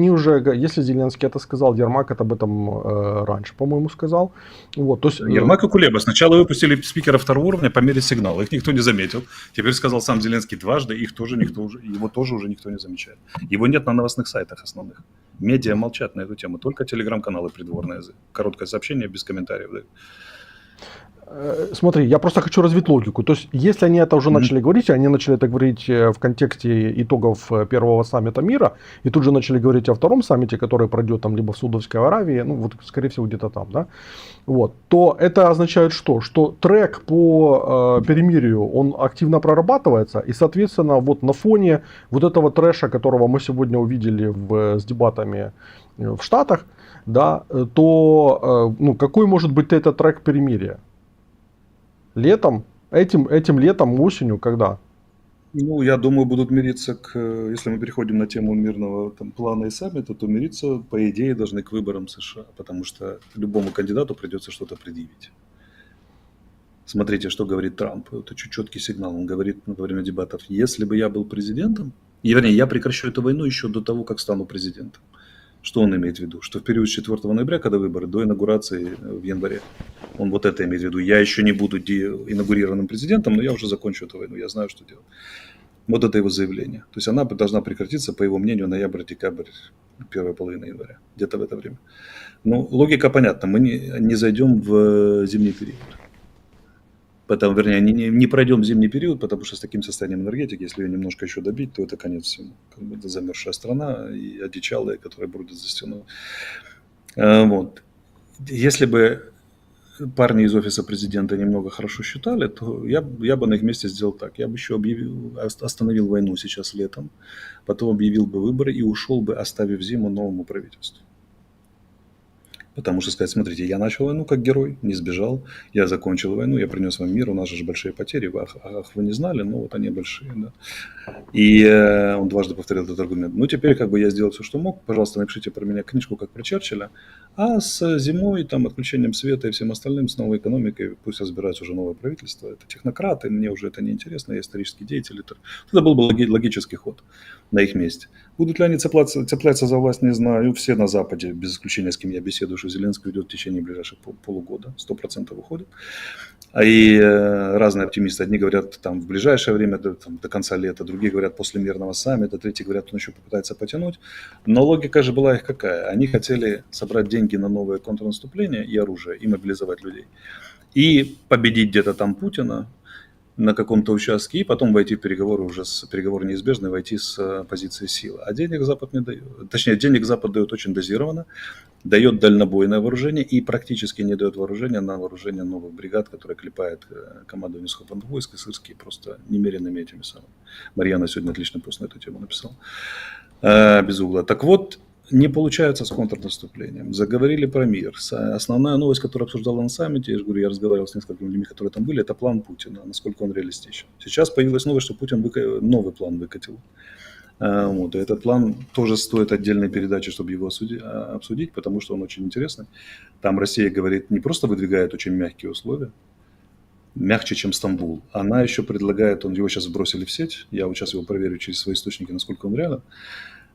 Зеленский это сказал, Ермак это об этом раньше, по-моему, сказал. Вот, то есть, Ермак и Кулеба сначала выпустили спикера второго уровня по мере сигнала. Их никто не заметил. Теперь сказал сам Зеленский дважды, его тоже уже никто не замечает. Его нет на новостных сайтах основных. Медиа молчат на эту тему. Только телеграм-каналы придворные. Короткое сообщение без комментариев. Да. Смотри, я просто хочу развить логику. То есть, если они это уже начали говорить, они начали это говорить в контексте итогов первого саммита мира, и тут же начали говорить о втором саммите, который пройдет там либо в Саудовской Аравии, ну вот, скорее всего, где-то там, да, вот, то это означает что? Что трек по перемирию, он активно прорабатывается, и, соответственно, вот на фоне вот этого трэша, которого мы сегодня увидели с дебатами в Штатах, да, то, ну, какой может быть этот трек перемирия? Летом? Этим летом, осенью, когда? Ну, я думаю, будут мириться если мы переходим на тему мирного там, плана и саммита, то мириться, по идее, должны к выборам США, потому что любому кандидату придется что-то предъявить. Смотрите, что говорит Трамп. Это четкий сигнал. Он говорит во время дебатов, если бы я был президентом, вернее, я прекращу эту войну еще до того, как стану президентом. Что он имеет в виду? Что в период с 4 ноября, когда выборы, до инаугурации в январе. Он вот это имеет в виду. Я еще не буду инаугурированным президентом, но я уже закончу эту войну, я знаю, что делать. Вот это его заявление. То есть она должна прекратиться, по его мнению, ноябрь-декабрь, первая половина января, где-то в это время. Ну, логика понятна. Мы не зайдем в зимний период. Потом, вернее, не пройдем зимний период, потому что с таким состоянием энергетики, если ее немножко еще добить, то это конец всему. Как бы это замерзшая страна и одичалые, которые бродят за стеной. Вот. Если бы парни из офиса президента немного хорошо считали, то я бы на их месте сделал так. Я бы еще остановил войну сейчас летом, потом объявил бы выборы и ушел бы, оставив зиму новому правительству. Потому что сказать, смотрите, я начал войну как герой, не сбежал, я закончил войну, я принес вам мир, у нас же большие потери, ах, вы не знали, но вот они большие, да. И он дважды повторил этот аргумент. Ну, теперь как бы я сделал все, что мог, пожалуйста, напишите про меня книжку, как про Черчилля, а с зимой, там, отключением света и всем остальным, с новой экономикой, пусть разбирается уже новое правительство, это технократы, мне уже это не интересно, я исторический деятель. Это был бы логический ход на их месте. Будут ли они цепляться за власть, не знаю. Все на Западе, без исключения, с кем я беседую, что Зеленский уйдет в течение ближайших полугода, 100% уходит. И разные оптимисты. Одни говорят, там, в ближайшее время, до конца лета, другие говорят, после мирного саммита, третьи говорят, он еще попытается потянуть. Но логика же была их какая? Они хотели собрать деньги на новое контрнаступление и оружие, и мобилизовать людей. И победить где-то там Путина на каком-то участке, и потом войти в переговоры уже переговоры неизбежны, войти с позиции силы. А денег Запад не дает. Точнее, денег Запад дает очень дозированно, дает дальнобойное вооружение и практически не дает вооружения на вооружение новых бригад, которые клепает командование сухопутных войск и сырские просто немеренными этими самыми. Марьяна сегодня отличный пост на эту тему написал. Без угла. Так вот, не получается с контрнаступлением. Заговорили про мир. Основная новость, которую обсуждала на саммите, я же говорю, я разговаривал с несколькими людьми, которые там были, это план Путина, насколько он реалистичен. Сейчас появилась новость, что Путин новый план выкатил. Вот, и этот план тоже стоит отдельной передачи, чтобы его обсудить, потому что он очень интересный. Там Россия говорит, не просто выдвигает очень мягкие условия, мягче, чем Стамбул. Она еще предлагает, его сейчас сбросили в сеть, я вот сейчас его проверю через свои источники, насколько он реален.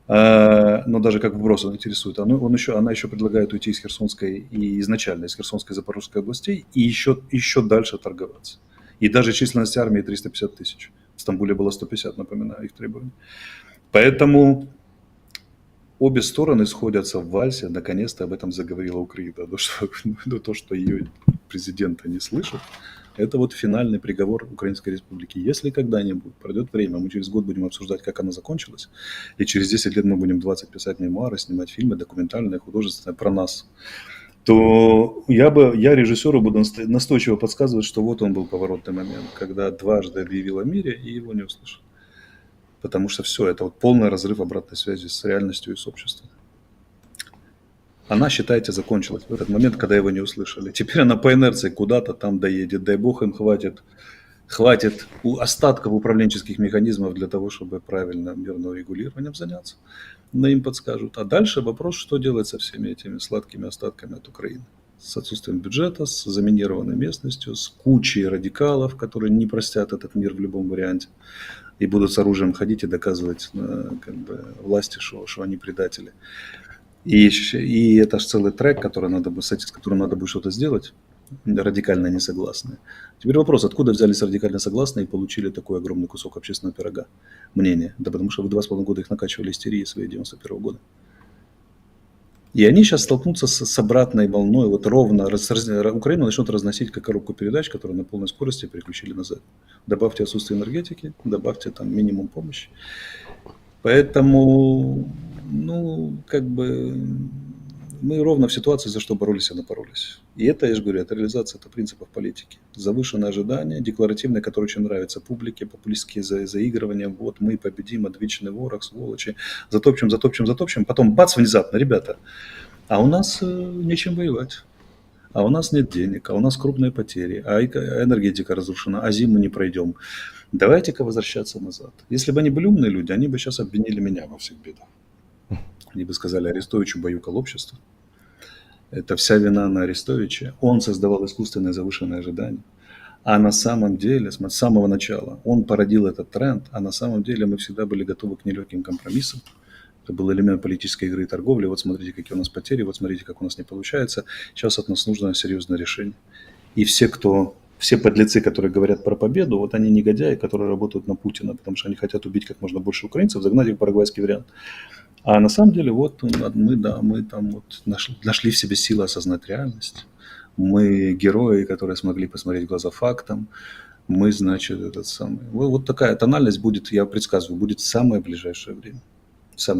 Но даже как вброс он интересует. Она еще предлагает уйти из Херсонской и изначально из Херсонской и Запорожской областей и еще дальше торговаться. И даже численность армии 350 тысяч. В Стамбуле было 150, напоминаю, их требования. Поэтому обе стороны сходятся в вальсе. Наконец-то об этом заговорила Украина. То, что ее президента не слышат, Это вот финальный приговор Украинской Республики. Если когда-нибудь пройдет время, мы через год будем обсуждать, как она закончилась, и через 10 лет мы будем 20 писать мемуары, снимать фильмы документальные, художественные про нас, то я режиссеру буду настойчиво подсказывать, что вот он был поворотный момент, когда дважды объявил о мире и его не услышал. Потому что все, это вот полный разрыв обратной связи с реальностью и с обществом. Она, считайте, закончилась в этот момент, когда его не услышали. Теперь она по инерции куда-то там доедет. Дай бог им хватит остатков управленческих механизмов для того, чтобы правильно мирным регулированием заняться. Но им подскажут. А дальше вопрос, что делать со всеми этими сладкими остатками от Украины. С отсутствием бюджета, с заминированной местностью, с кучей радикалов, которые не простят этот мир в любом варианте и будут с оружием ходить и доказывать власти, что они предатели. И это же целый трек, с которым надо будет что-то сделать, радикально несогласные. Теперь вопрос, откуда взялись радикально согласные и получили такой огромный кусок общественного пирога? Мнение. Да потому что вы 2,5 года их накачивали истерией своей 91 года. И они сейчас столкнутся с обратной волной, вот ровно Украину начнут разносить как коробку передач, которую на полной скорости переключили назад. Добавьте отсутствие энергетики, добавьте там минимум помощи. Поэтому, мы ровно в ситуации, за что боролись и напоролись. И это, я же говорю, это реализация принципов политики. Завышенные ожидания, декларативные, которые очень нравятся публике, популистские заигрывания. Вот мы победим, отвечный ворог, сволочи, затопчем. Потом бац, внезапно, ребята, а у нас нечем воевать. А у нас нет денег, а у нас крупные потери, а энергетика разрушена, а зиму не пройдем. Давайте-ка возвращаться назад. Если бы они были умные люди, они бы сейчас обвинили меня во всех бедах. Они бы сказали, Арестович убаюкал общество. Это вся вина на Арестовиче. Он создавал искусственное завышенное ожидание. А на самом деле, с самого начала, он породил этот тренд, а на самом деле мы всегда были готовы к нелегким компромиссам. Это был элемент политической игры и торговли. Вот смотрите, какие у нас потери, вот смотрите, как у нас не получается. Сейчас от нас нужно серьезное решение. И все подлецы, которые говорят про победу, вот они негодяи, которые работают на Путина, потому что они хотят убить как можно больше украинцев, загнать их в парагвайский вариант. А на самом деле вот мы там вот нашли в себе силы осознать реальность. Мы герои, которые смогли посмотреть в глаза фактам. Мы, значит, Вот такая тональность будет, я предсказываю, будет в самое ближайшее время.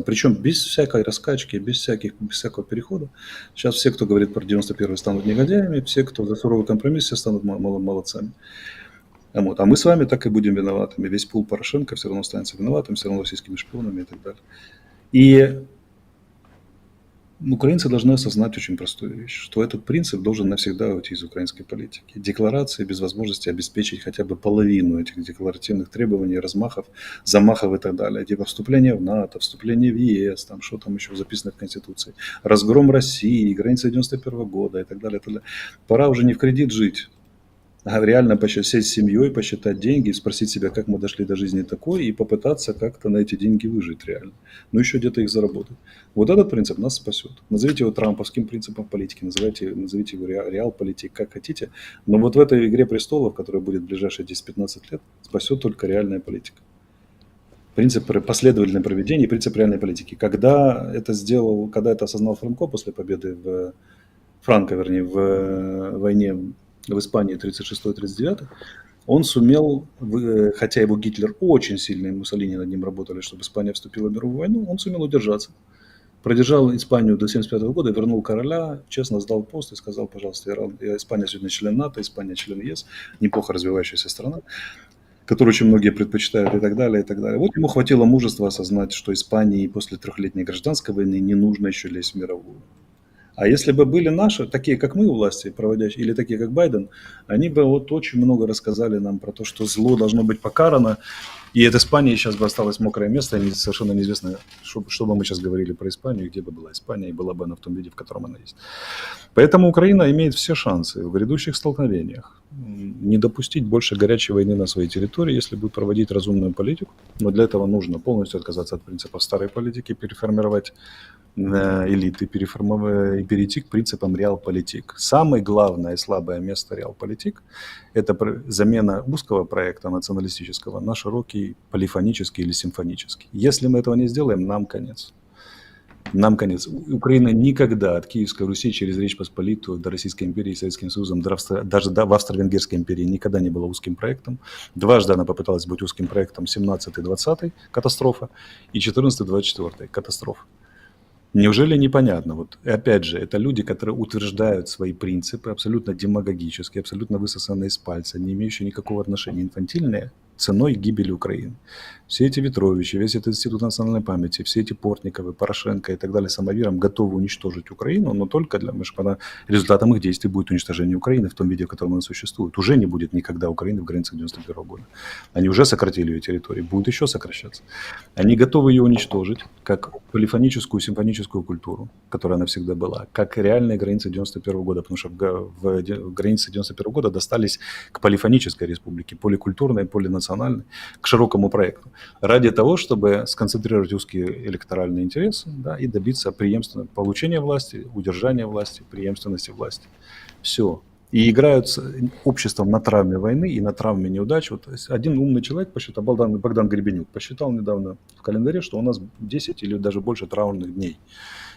Причем без всякой раскачки, без всякого перехода. Сейчас все, кто говорит про 91-й, станут негодяями, все, кто за суровый компромисс, все станут молодцами. Вот. А мы с вами так и будем виноватыми. Весь пул Порошенко все равно останется виноватым, все равно российскими шпионами и так далее. И украинцы должны осознать очень простую вещь, что этот принцип должен навсегда уйти из украинской политики. Декларации без возможности обеспечить хотя бы половину этих декларативных требований, замахов и так далее. Типа вступление в НАТО, вступление в ЕС, там что там еще записано в Конституции, разгром России, границы 91 года и так далее, и так далее. Пора уже не в кредит жить, а реально сесть с семьей, посчитать деньги, спросить себя, как мы дошли до жизни такой, и попытаться как-то на эти деньги выжить реально. Но еще где-то их заработать. Вот этот принцип нас спасет. Назовите его трамповским принципом политики, назовите его реал-политик, как хотите. Но вот в этой игре престолов, которая будет в ближайшие 10-15 лет, спасет только реальная политика. Принцип последовательного проведения и принцип реальной политики. Когда это осознал Франко после победы в войне в Испании 36-39, он сумел, хотя его Гитлер очень сильно, и Муссолини над ним работали, чтобы Испания вступила в мировую войну, он сумел удержаться. Продержал Испанию до 1975 года, вернул короля, честно сдал пост и сказал, пожалуйста, Испания сегодня член НАТО, Испания член ЕС, неплохо развивающаяся страна, которую очень многие предпочитают и так далее, и так далее. Вот ему хватило мужества осознать, что Испании после 3-летней гражданской войны не нужно еще лезть в мировую. А если бы были наши, такие как мы у власти, проводящие, или такие как Байден, они бы вот очень много рассказали нам про то, что зло должно быть покарано, и от Испании сейчас бы осталось мокрое место, и совершенно неизвестно, что бы мы сейчас говорили про Испанию, где бы была Испания, и была бы она в том виде, в котором она есть. Поэтому Украина имеет все шансы в грядущих столкновениях не допустить больше горячей войны на своей территории, если будет проводить разумную политику, но для этого нужно полностью отказаться от принципов старой политики, переформировать элиты и перейти к принципам реал-политик. Самое главное и слабое место реал-политик – это замена узкого проекта националистического на широкий полифонический или симфонический. Если мы этого не сделаем, нам конец. Нам конец. Украина никогда от Киевской Руси через Речь Посполитую до Российской империи, Советским Союзом, даже в Австро-Венгерской империи никогда не была узким проектом. Дважды она попыталась быть узким проектом: 17-20 катастрофа и 14-24 катастрофа. Неужели непонятно? Вот, и опять же, это люди, которые утверждают свои принципы, абсолютно демагогические, абсолютно высосанные из пальца, не имеющие никакого отношения, инфантильные, ценой гибели Украины. Все эти Ветровичи, весь этот Институт национальной памяти, все эти Портниковы, Порошенко и так далее самовиром готовы уничтожить Украину, но только для того, чтобы результатом их действий будет уничтожение Украины в том виде, в котором она существует. Уже не будет никогда Украины в границах 91 года. Они уже сократили ее территорию, будут еще сокращаться. Они готовы ее уничтожить, как полифоническую, симфоническую культуру, которая она всегда была, как реальные границы 91 года, потому что в границы 91 года достались к полифонической республике, поликультурной, полинациональной, к широкому проекту, ради того, чтобы сконцентрировать узкие электоральные интересы, да, и добиться преемственного получения власти, удержания власти, преемственности власти. Все. И играют с обществом на травме войны и на травме неудач. Вот один умный человек посчитал, Богдан Гребенюк, посчитал недавно в календаре, что у нас 10 или даже больше траурных дней.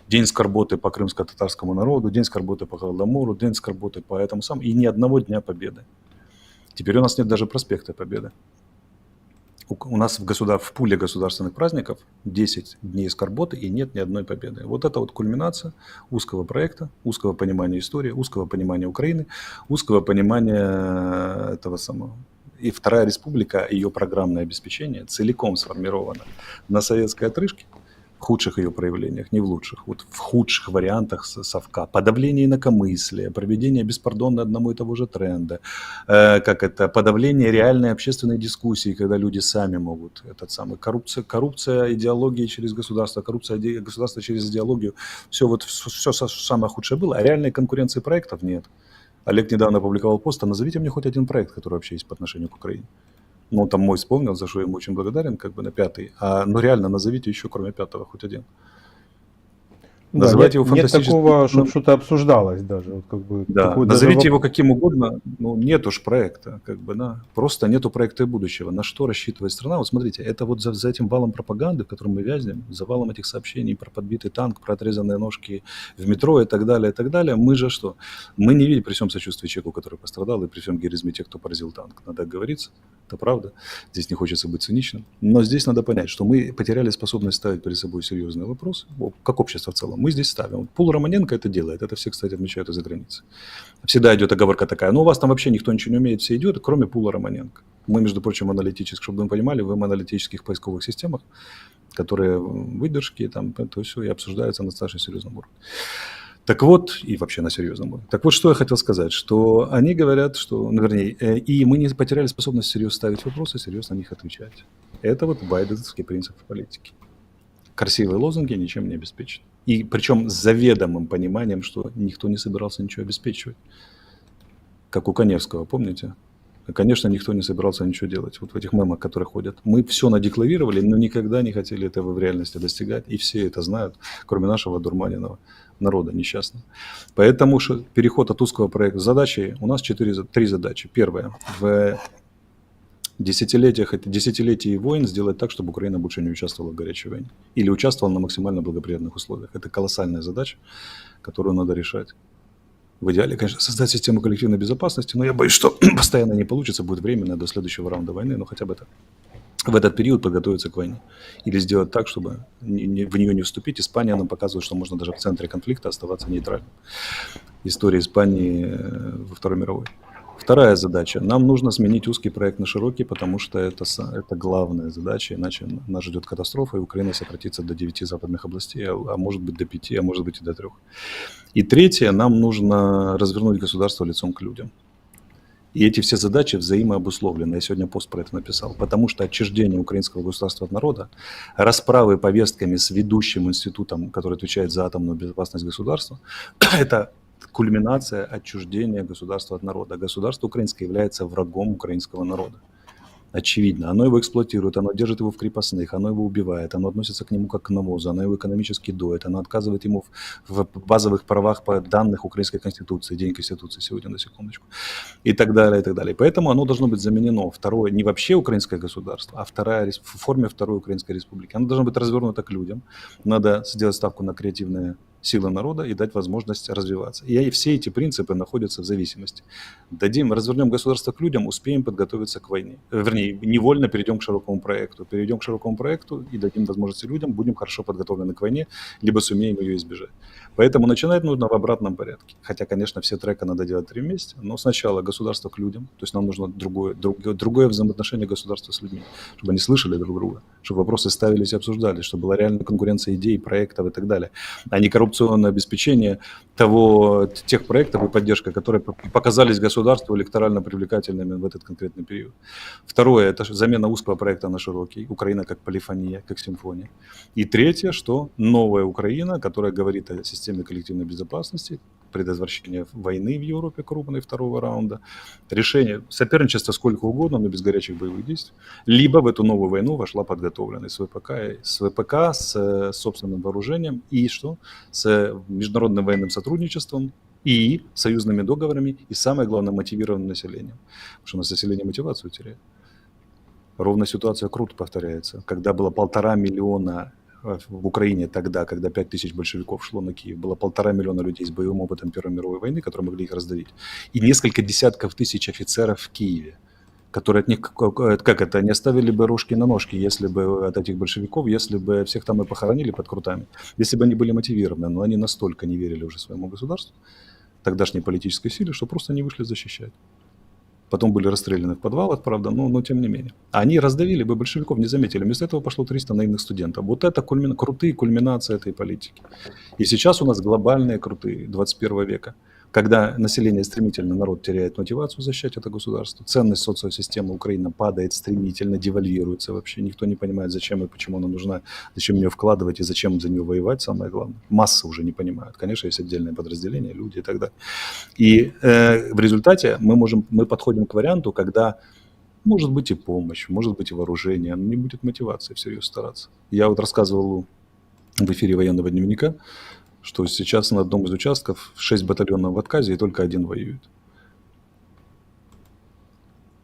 День скорботы по крымско-татарскому народу, день скорботы по Голодомору, день скорботы по этому самому, и ни одного дня победы. Теперь у нас нет даже проспекта Победы. У нас в пуле государственных праздников 10 дней скорботы и нет ни одной победы. Вот это вот кульминация узкого проекта, узкого понимания истории, узкого понимания Украины, узкого понимания этого самого. И Вторая Республика, ее программное обеспечение целиком сформировано на советской отрыжке, в худших ее проявлениях, не в лучших, вот в худших вариантах совка, подавление инакомыслия, проведение беспардонно одного и того же тренда, подавление реальной общественной дискуссии, когда люди сами могут, коррупция идеологии через государство, коррупция государства через идеологию, все самое худшее было, а реальной конкуренции проектов нет. Олег недавно опубликовал пост: назовите мне хоть один проект, который вообще есть по отношению к Украине. Ну, там мой вспомнил, за что я ему очень благодарен, на 5-й. Ну, реально, назовите еще, кроме 5-го, хоть один. Да, Называйте его нет фантастическим. такого, чтобы что-то обсуждалось даже. Да, назовите его каким угодно, но нет уж проекта, да. Просто нету проекта и будущего. На что рассчитывает страна? Вот смотрите, это вот за этим валом пропаганды, в котором мы вязнем, за валом этих сообщений про подбитый танк, про отрезанные ножки в метро и так далее, мы же что? Мы не видим, при всем сочувствии человеку, который пострадал, и при всем героизме тех, кто поразил танк. Надо говориться, это правда. Здесь не хочется быть циничным. Но здесь надо понять, что мы потеряли способность ставить перед собой серьезные вопросы, как общество в целом. Мы здесь ставим. Пол Романенко это делает. Это все, кстати, отмечают из-за границы. Всегда идет оговорка такая: ну, у вас там вообще никто ничего не умеет, все идет, кроме Пула Романенко. Мы, между прочим, аналитических, чтобы вы понимали, в аналитических поисковых системах, которые выдержки, там, это все и обсуждаются на достаточно серьезном уровне. Так вот, и вообще на серьезном уровне. Так вот, что я хотел сказать, что они говорят, что, и мы не потеряли способность серьезно ставить вопросы, серьезно на них отвечать. Это вот байденовский принцип в политике. Красивые лозунги ничем не обеспечены. И причем с заведомым пониманием, что никто не собирался ничего обеспечивать. Как у Каневского, помните? Конечно, никто не собирался ничего делать. Вот в этих мемах, которые ходят. Мы все надекларировали, но никогда не хотели этого в реальности достигать. И все это знают, кроме нашего одурманенного народа несчастного. Поэтому переход от узкого проекта задачи, у нас 3 задачи. Первая. В десятилетий войн сделать так, чтобы Украина больше не участвовала в горячей войне. Или участвовала на максимально благоприятных условиях. Это колоссальная задача, которую надо решать. В идеале, конечно, создать систему коллективной безопасности, но я боюсь, что постоянно не получится, будет временно до следующего раунда войны, но хотя бы так. В этот период подготовиться к войне. Или сделать так, чтобы в нее не вступить. Испания нам показывает, что можно даже в центре конфликта оставаться нейтральным. История Испании во Второй мировой. Вторая задача. Нам нужно сменить узкий проект на широкий, потому что это главная задача, иначе нас ждет катастрофа, и Украина сократится до 9 западных областей, а может быть до 5, а может быть и до 3. И третье. Нам нужно развернуть государство лицом к людям. И эти все задачи взаимообусловлены. Я сегодня пост про это написал. Потому что отчуждение украинского государства от народа, расправы повестками с ведущим институтом, который отвечает за атомную безопасность государства, это кульминация отчуждения государства от народа. Государство украинское является врагом украинского народа. очевидно. Оно его эксплуатирует, оно держит его в крепостных, оно его убивает, оно относится к нему как к навозу, оно его экономически доит, оно отказывает ему в базовых правах по данных Украинской Конституции, День Конституции сегодня, на секундочку, и так далее, и так далее. Поэтому оно должно быть заменено. Второе, не вообще украинское государство, а в форме второй Украинской Республики. Оно должно быть развернуто к людям. Надо сделать ставку на креативные силы народа и дать возможность развиваться. И все эти принципы находятся в зависимости. Развернем государство к людям, успеем подготовиться к войне. Вернее, невольно перейдем к широкому проекту. Перейдем к широкому проекту и дадим возможности людям, будем хорошо подготовлены к войне, либо сумеем ее избежать. Поэтому начинать нужно в обратном порядке. Хотя, конечно, все треки надо делать 3 вместе, но сначала государство к людям, то есть нам нужно другое взаимоотношение государства с людьми, чтобы они слышали друг друга, чтобы вопросы ставились и обсуждались, чтобы была реальная конкуренция идей, проектов и так далее, а не коррупционное обеспечение тех проектов и поддержка, которые показались государству электорально привлекательными в этот конкретный период. Второе – это замена узкого проекта на широкий. Украина как полифония, как симфония. И третье, что новая Украина, которая говорит о системе коллективной безопасности, предотвращение войны в Европе крупной второго раунда, решение соперничества сколько угодно, но без горячих боевых действий, либо в эту новую войну вошла подготовленный с ВПК, с собственным вооружением и что? С международным военным сотрудничеством и союзными договорами, и самое главное, мотивированным населением. Потому что у нас население мотивацию теряет. Ровно ситуация круто повторяется. Когда было 1,5 миллиона в Украине тогда, когда 5000 большевиков шло на Киев, было 1,5 миллиона людей с боевым опытом Первой мировой войны, которые могли их раздавить, и несколько десятков тысяч офицеров в Киеве, которые от них, не оставили бы рожки на ножки, если бы от этих большевиков, если бы всех там и похоронили под крутами, если бы они были мотивированы, но они настолько не верили уже своему государству, тогдашней политической силе, что просто не вышли защищать. Потом были расстреляны в подвалах, правда, но тем не менее. Они раздавили бы большевиков, не заметили. Вместо этого пошло 300 наивных студентов. Вот это крутые кульминации этой политики. И сейчас у нас глобальные крутые 21 века, когда население стремительно, народ теряет мотивацию защищать это государство, ценность социосистемы Украины падает стремительно, девальвируется вообще. Никто не понимает, зачем и почему она нужна, зачем в нее вкладывать и зачем за нее воевать, самое главное. Массы уже не понимают. Конечно, есть отдельные подразделения, люди и так далее. И в результате мы подходим к варианту, когда может быть и помощь, может быть и вооружение, но не будет мотивации всерьез стараться. Я вот рассказывал в эфире военного дневника, что сейчас на одном из участков 6 батальонов в отказе и только 1 воюет.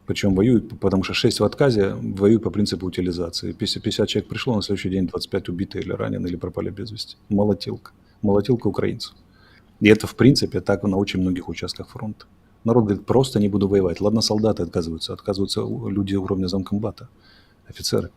Причем воюют, потому что 6 в отказе воюют по принципу утилизации. 50 человек пришло, на следующий день 25 убиты или ранены, или пропали без вести. Молотилка. Молотилка украинцев. И это, в принципе, так на очень многих участках фронта. Народ говорит, просто не буду воевать. Ладно, солдаты отказываются люди уровня замкомбата, офицеры.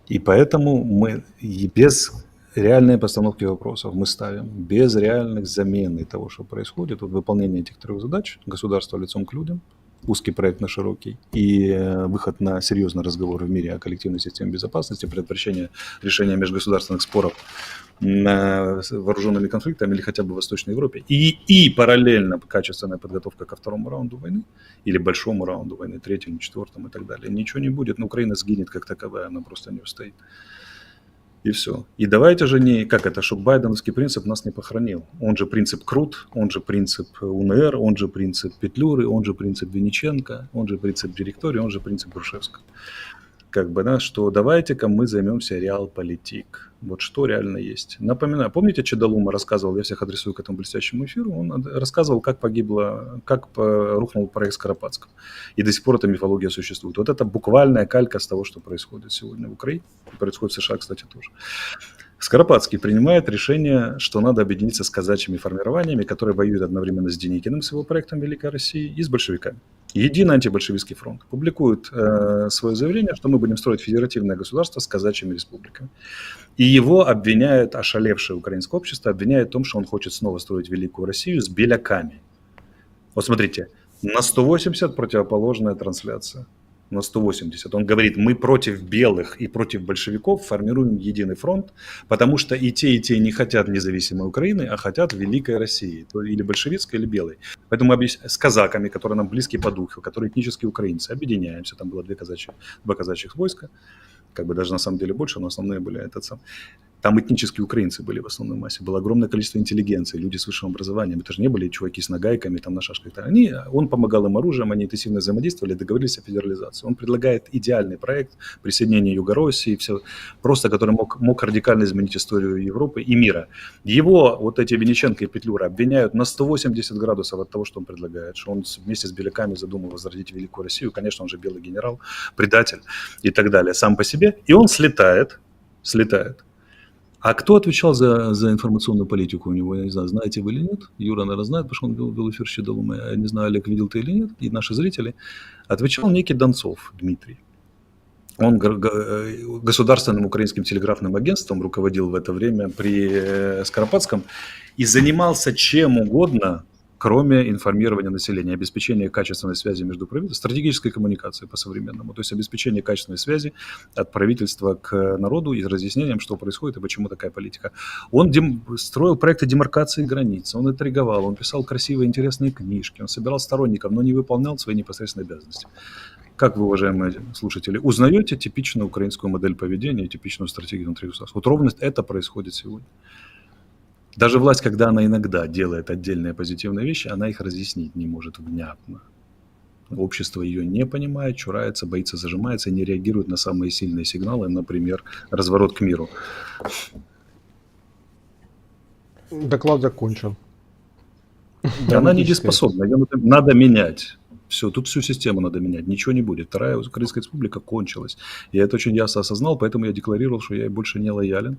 И поэтому мы без реальной постановки вопросов мы ставим, без реальных замены того, что происходит, вот выполнение этих 3 задач, государство лицом к людям, узкий проект на широкий и выход на серьезный разговор в мире о коллективной системе безопасности, предотвращение решения межгосударственных споров вооруженными конфликтами или хотя бы в Восточной Европе, и параллельно качественная подготовка ко 2-му раунду войны или большому раунду войны, 3-му, 4-му и так далее. Ничего не будет, но Украина сгинет как таковая, она просто не устоит. И все. И давайте же чтобы байденовский принцип нас не похоронил. Он же принцип Крут, он же принцип УНР, он же принцип Петлюры, он же принцип Винниченко, он же принцип Директории, он же принцип Грушевского. Что давайте-ка мы займемся реалполитик. Вот что реально есть. Напоминаю, помните, Чедалума рассказывал, я всех адресую к этому блестящему эфиру, он рассказывал, как рухнул проект Скоропадского. И до сих пор эта мифология существует. Вот это буквальная калька с того, что происходит сегодня в Украине. Происходит в США, кстати, тоже. Скоропадский принимает решение, что надо объединиться с казачьими формированиями, которые воюют одновременно с Деникиным, с его проектом «Великая Россия», и с большевиками. Единый антибольшевистский фронт публикует свое заявление, что мы будем строить федеративное государство с казачьими республиками. И его обвиняют, ошалевшее украинское общество, обвиняет в том, что он хочет снова строить Великую Россию с беляками. Вот смотрите, на 180 противоположная трансляция. На 180. Он говорит, мы против белых и против большевиков формируем единый фронт, потому что и те не хотят независимой Украины, а хотят Великой России, или большевистской, или белой. Поэтому мы с казаками, которые нам близки по духу, которые этнические украинцы, объединяемся. Там было 2 казачьих войска, даже на самом деле больше, но основные были Там этнические украинцы были в основной массе. Было огромное количество интеллигенции, люди с высшим образованием. Это же не были чуваки с нагайками, там, на шашках. Он помогал им оружием, они интенсивно взаимодействовали, договорились о федерализации. Он предлагает идеальный проект присоединения Юго-России, все, просто который мог радикально изменить историю Европы и мира. Его вот эти Винниченко и Петлюра обвиняют на 180 градусов от того, что он предлагает, что он вместе с беляками задумал возродить Великую Россию. Конечно, он же белый генерал, предатель и так далее, сам по себе. И он слетает. А кто отвечал за информационную политику у него, я не знаю, знаете вы или нет? Юра, наверное, знает, потому что он вел эфир Щедолума. Я не знаю, Олег, видел ты или нет, и наши зрители. Отвечал некий Донцов Дмитрий. Он государственным украинским телеграфным агентством руководил в это время при Скоропадском и занимался чем угодно, кроме информирования населения, обеспечения качественной связи между правительством, стратегической коммуникации по-современному, то есть обеспечение качественной связи от правительства к народу и разъяснением, что происходит и почему такая политика. Он строил проекты демаркации границ, он интриговал, он писал красивые, интересные книжки, он собирал сторонников, но не выполнял свои непосредственные обязанности. Как вы, уважаемые слушатели, узнаете типичную украинскую модель поведения и типичную стратегию внутри государства? Вот ровно это происходит сегодня. Даже власть, когда она иногда делает отдельные позитивные вещи, она их разъяснить не может внятно. Общество ее не понимает, чурается, боится, зажимается, не реагирует на самые сильные сигналы, например, разворот к миру. Доклад закончен. Она недееспособна, ее надо менять. Все, тут всю систему надо менять, ничего не будет. Вторая Украинская республика кончилась. Я это очень ясно осознал, поэтому я декларировал, что я больше не лоялен.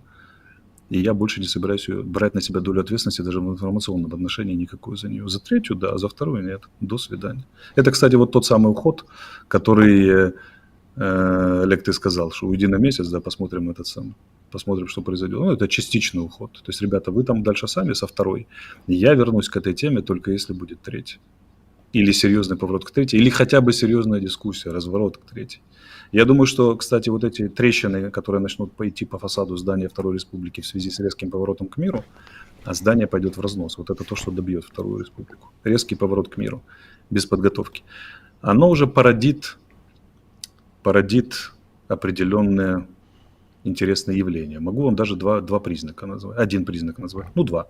И я больше не собираюсь брать на себя долю ответственности даже в информационном отношении никакую за нее. За третью, да, а за вторую нет. До свидания. Это, кстати, вот тот самый уход, который, Олег, ты сказал, что уйди на месяц, да, посмотрим посмотрим, что произойдет. Ну, это частичный уход. То есть, ребята, вы там дальше сами со второй. Я вернусь к этой теме только если будет третья. Или серьезный поворот к третьей, или хотя бы серьезная дискуссия, разворот к третьей. Я думаю, что, кстати, вот эти трещины, которые начнут пойти по фасаду здания Второй Республики в связи с резким поворотом к миру, а здание пойдет в разнос. Вот это то, что добьет Вторую Республику. Резкий поворот к миру, без подготовки. Оно уже породит определенные интересные явления. Могу вам даже два признака назвать. Один признак назвать. Ну, два.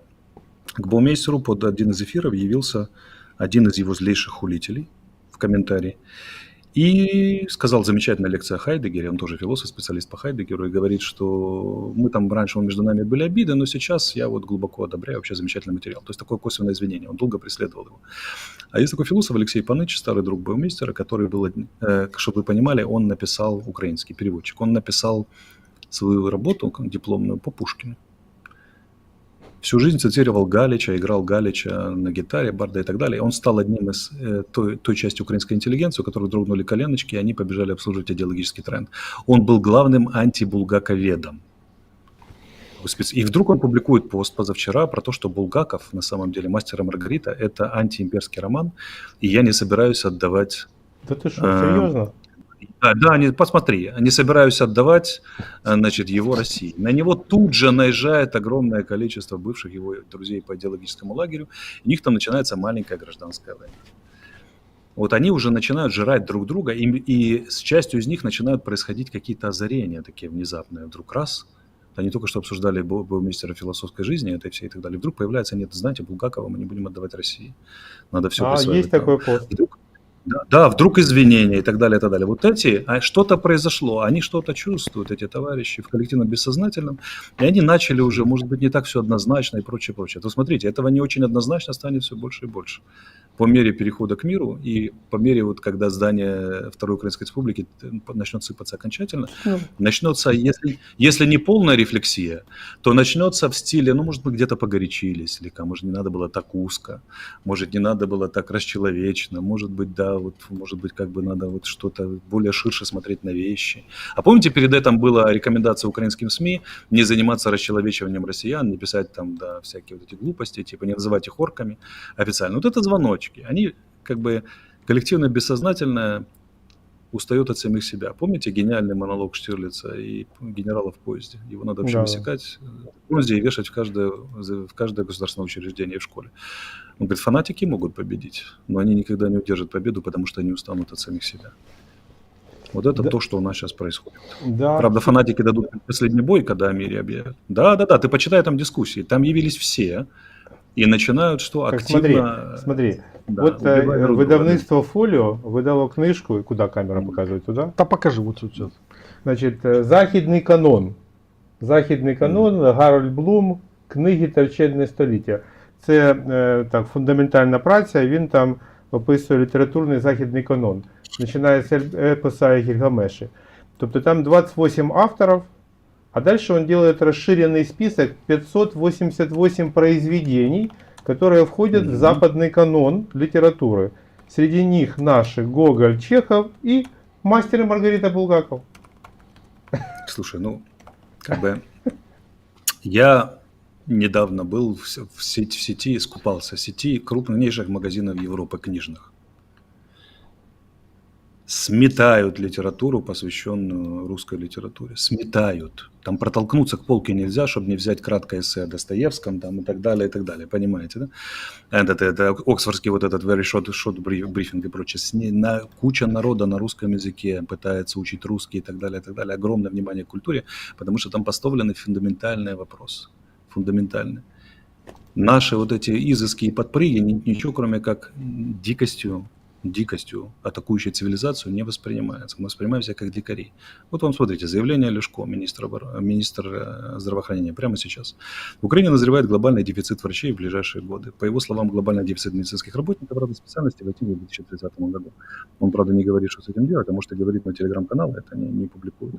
К Баумейстеру под один из эфиров явился один из его злейших хулителей в комментарии. И сказал, замечательная лекция о Хайдегере, он тоже философ, специалист по Хайдегеру, и говорит, что мы там раньше между нами были обиды, но сейчас я вот глубоко одобряю, вообще замечательный материал. То есть такое косвенное извинение, он долго преследовал его. А есть такой философ Алексей Паныч, старый друг Баумейстера, который был, чтобы вы понимали, он написал, украинский переводчик, он написал свою работу дипломную по Пушкину. Всю жизнь цитировал Галича, играл Галича на гитаре, барда и так далее. Он стал одним из той части украинской интеллигенции, у которых дрогнули коленочки, и они побежали обслуживать идеологический тренд. Он был главным антибулгаковедом. И вдруг он публикует пост позавчера про то, что Булгаков, на самом деле, «Мастер и Маргарита» — это антиимперский роман, и я не собираюсь отдавать... Да ты что, серьезно? Да, посмотри, не собираюсь отдавать, значит, его России. На него тут же наезжает огромное количество бывших его друзей по идеологическому лагерю, и у них там начинается маленькая гражданская война. Вот они уже начинают жрать друг друга, и с частью из них начинают происходить какие-то озарения такие внезапные. Вдруг раз, они только что обсуждали Баумейстера философской жизни, этой всей и так далее. Вдруг появляется, нет, знаете, Булгакова мы не будем отдавать России. Надо все присваивать. Есть такой пост. Да, вдруг извинения и так далее, и так далее. Вот что-то произошло, они что-то чувствуют, эти товарищи, в коллективном бессознательном, и они начали уже, может быть, не так все однозначно и прочее, прочее. То смотрите, этого не очень однозначно станет все больше и больше. По мере перехода к миру и по мере, вот, когда здание Второй Украинской Республики начнет сыпаться окончательно, начнется, если не полная рефлексия, то начнется в стиле, ну, может, мы где-то погорячились слегка, может, не надо было так узко, может, не надо было так расчеловечно, может быть, да, вот, может быть, как бы надо вот что-то более ширше смотреть на вещи. А помните, перед этим была рекомендация украинским СМИ не заниматься расчеловечиванием россиян, не писать там, да, всякие вот эти глупости, типа не называть их орками официально. Вот это звоночки. Они как бы коллективно бессознательно устают от самих себя. Помните гениальный монолог Штирлица и генерала в поезде? Его надо вообще высекать в поезде и вешать в каждое государственное учреждение в школе. Он говорит, фанатики могут победить, но они никогда не удержат победу, потому что они устанут от самих себя. Вот это Да. то, что у нас сейчас происходит. Да, Правда, фанатики дадут последний бой, когда о мире объявят. Да, ты почитай там дискуссии. Там явились все и начинают что? так смотри, Активно смотри. да, Вот убивать друг друга. видавництво Фоліо видало книжку, куда камера показує, туди? Да покажи вот тут сейчас. Значить, Західний канон. Західний канон, Гарольд Блум, книги та вчене століття. Це так, фундаментальна праця, і він там описує літературний західний канон. Починає з епоса Гільгамеші. Тобто там 28 авторов, а дальше он делает расширенный список 588 произведений, которые входят в западный канон литературы. Среди них наши Гоголь, Чехов и Мастер и Маргарита Булгаков. Слушай, как бы я недавно был в сети, искупался в сети крупнейших магазинов Европы книжных. Сметают литературу, посвященную русской литературе. Сметают. Там протолкнуться к полке нельзя, чтобы не взять краткое эссе о Достоевском там, и так далее, и так далее. Понимаете, да? Это оксфордский вот этот very short брифинг и прочее. Куча народа на русском языке пытается учить русский и так далее, и так далее. Огромное внимание к культуре, потому что там поставлены фундаментальные вопросы. Фундаментальные. Наши вот эти изыски и подпрыги ничего, кроме как дикостью атакующей цивилизацию не воспринимается. Мы воспринимаем себя как дикари. Вот вам, смотрите, заявление Ляшко, министра здравоохранения, прямо сейчас. В Украине назревает глобальный дефицит врачей в ближайшие годы. По его словам, глобальный дефицит медицинских работников разных специальностей войти в 2030 году. Он, правда, не говорит, что с этим делать, потому что говорит на телеграм-канал, это не публикует.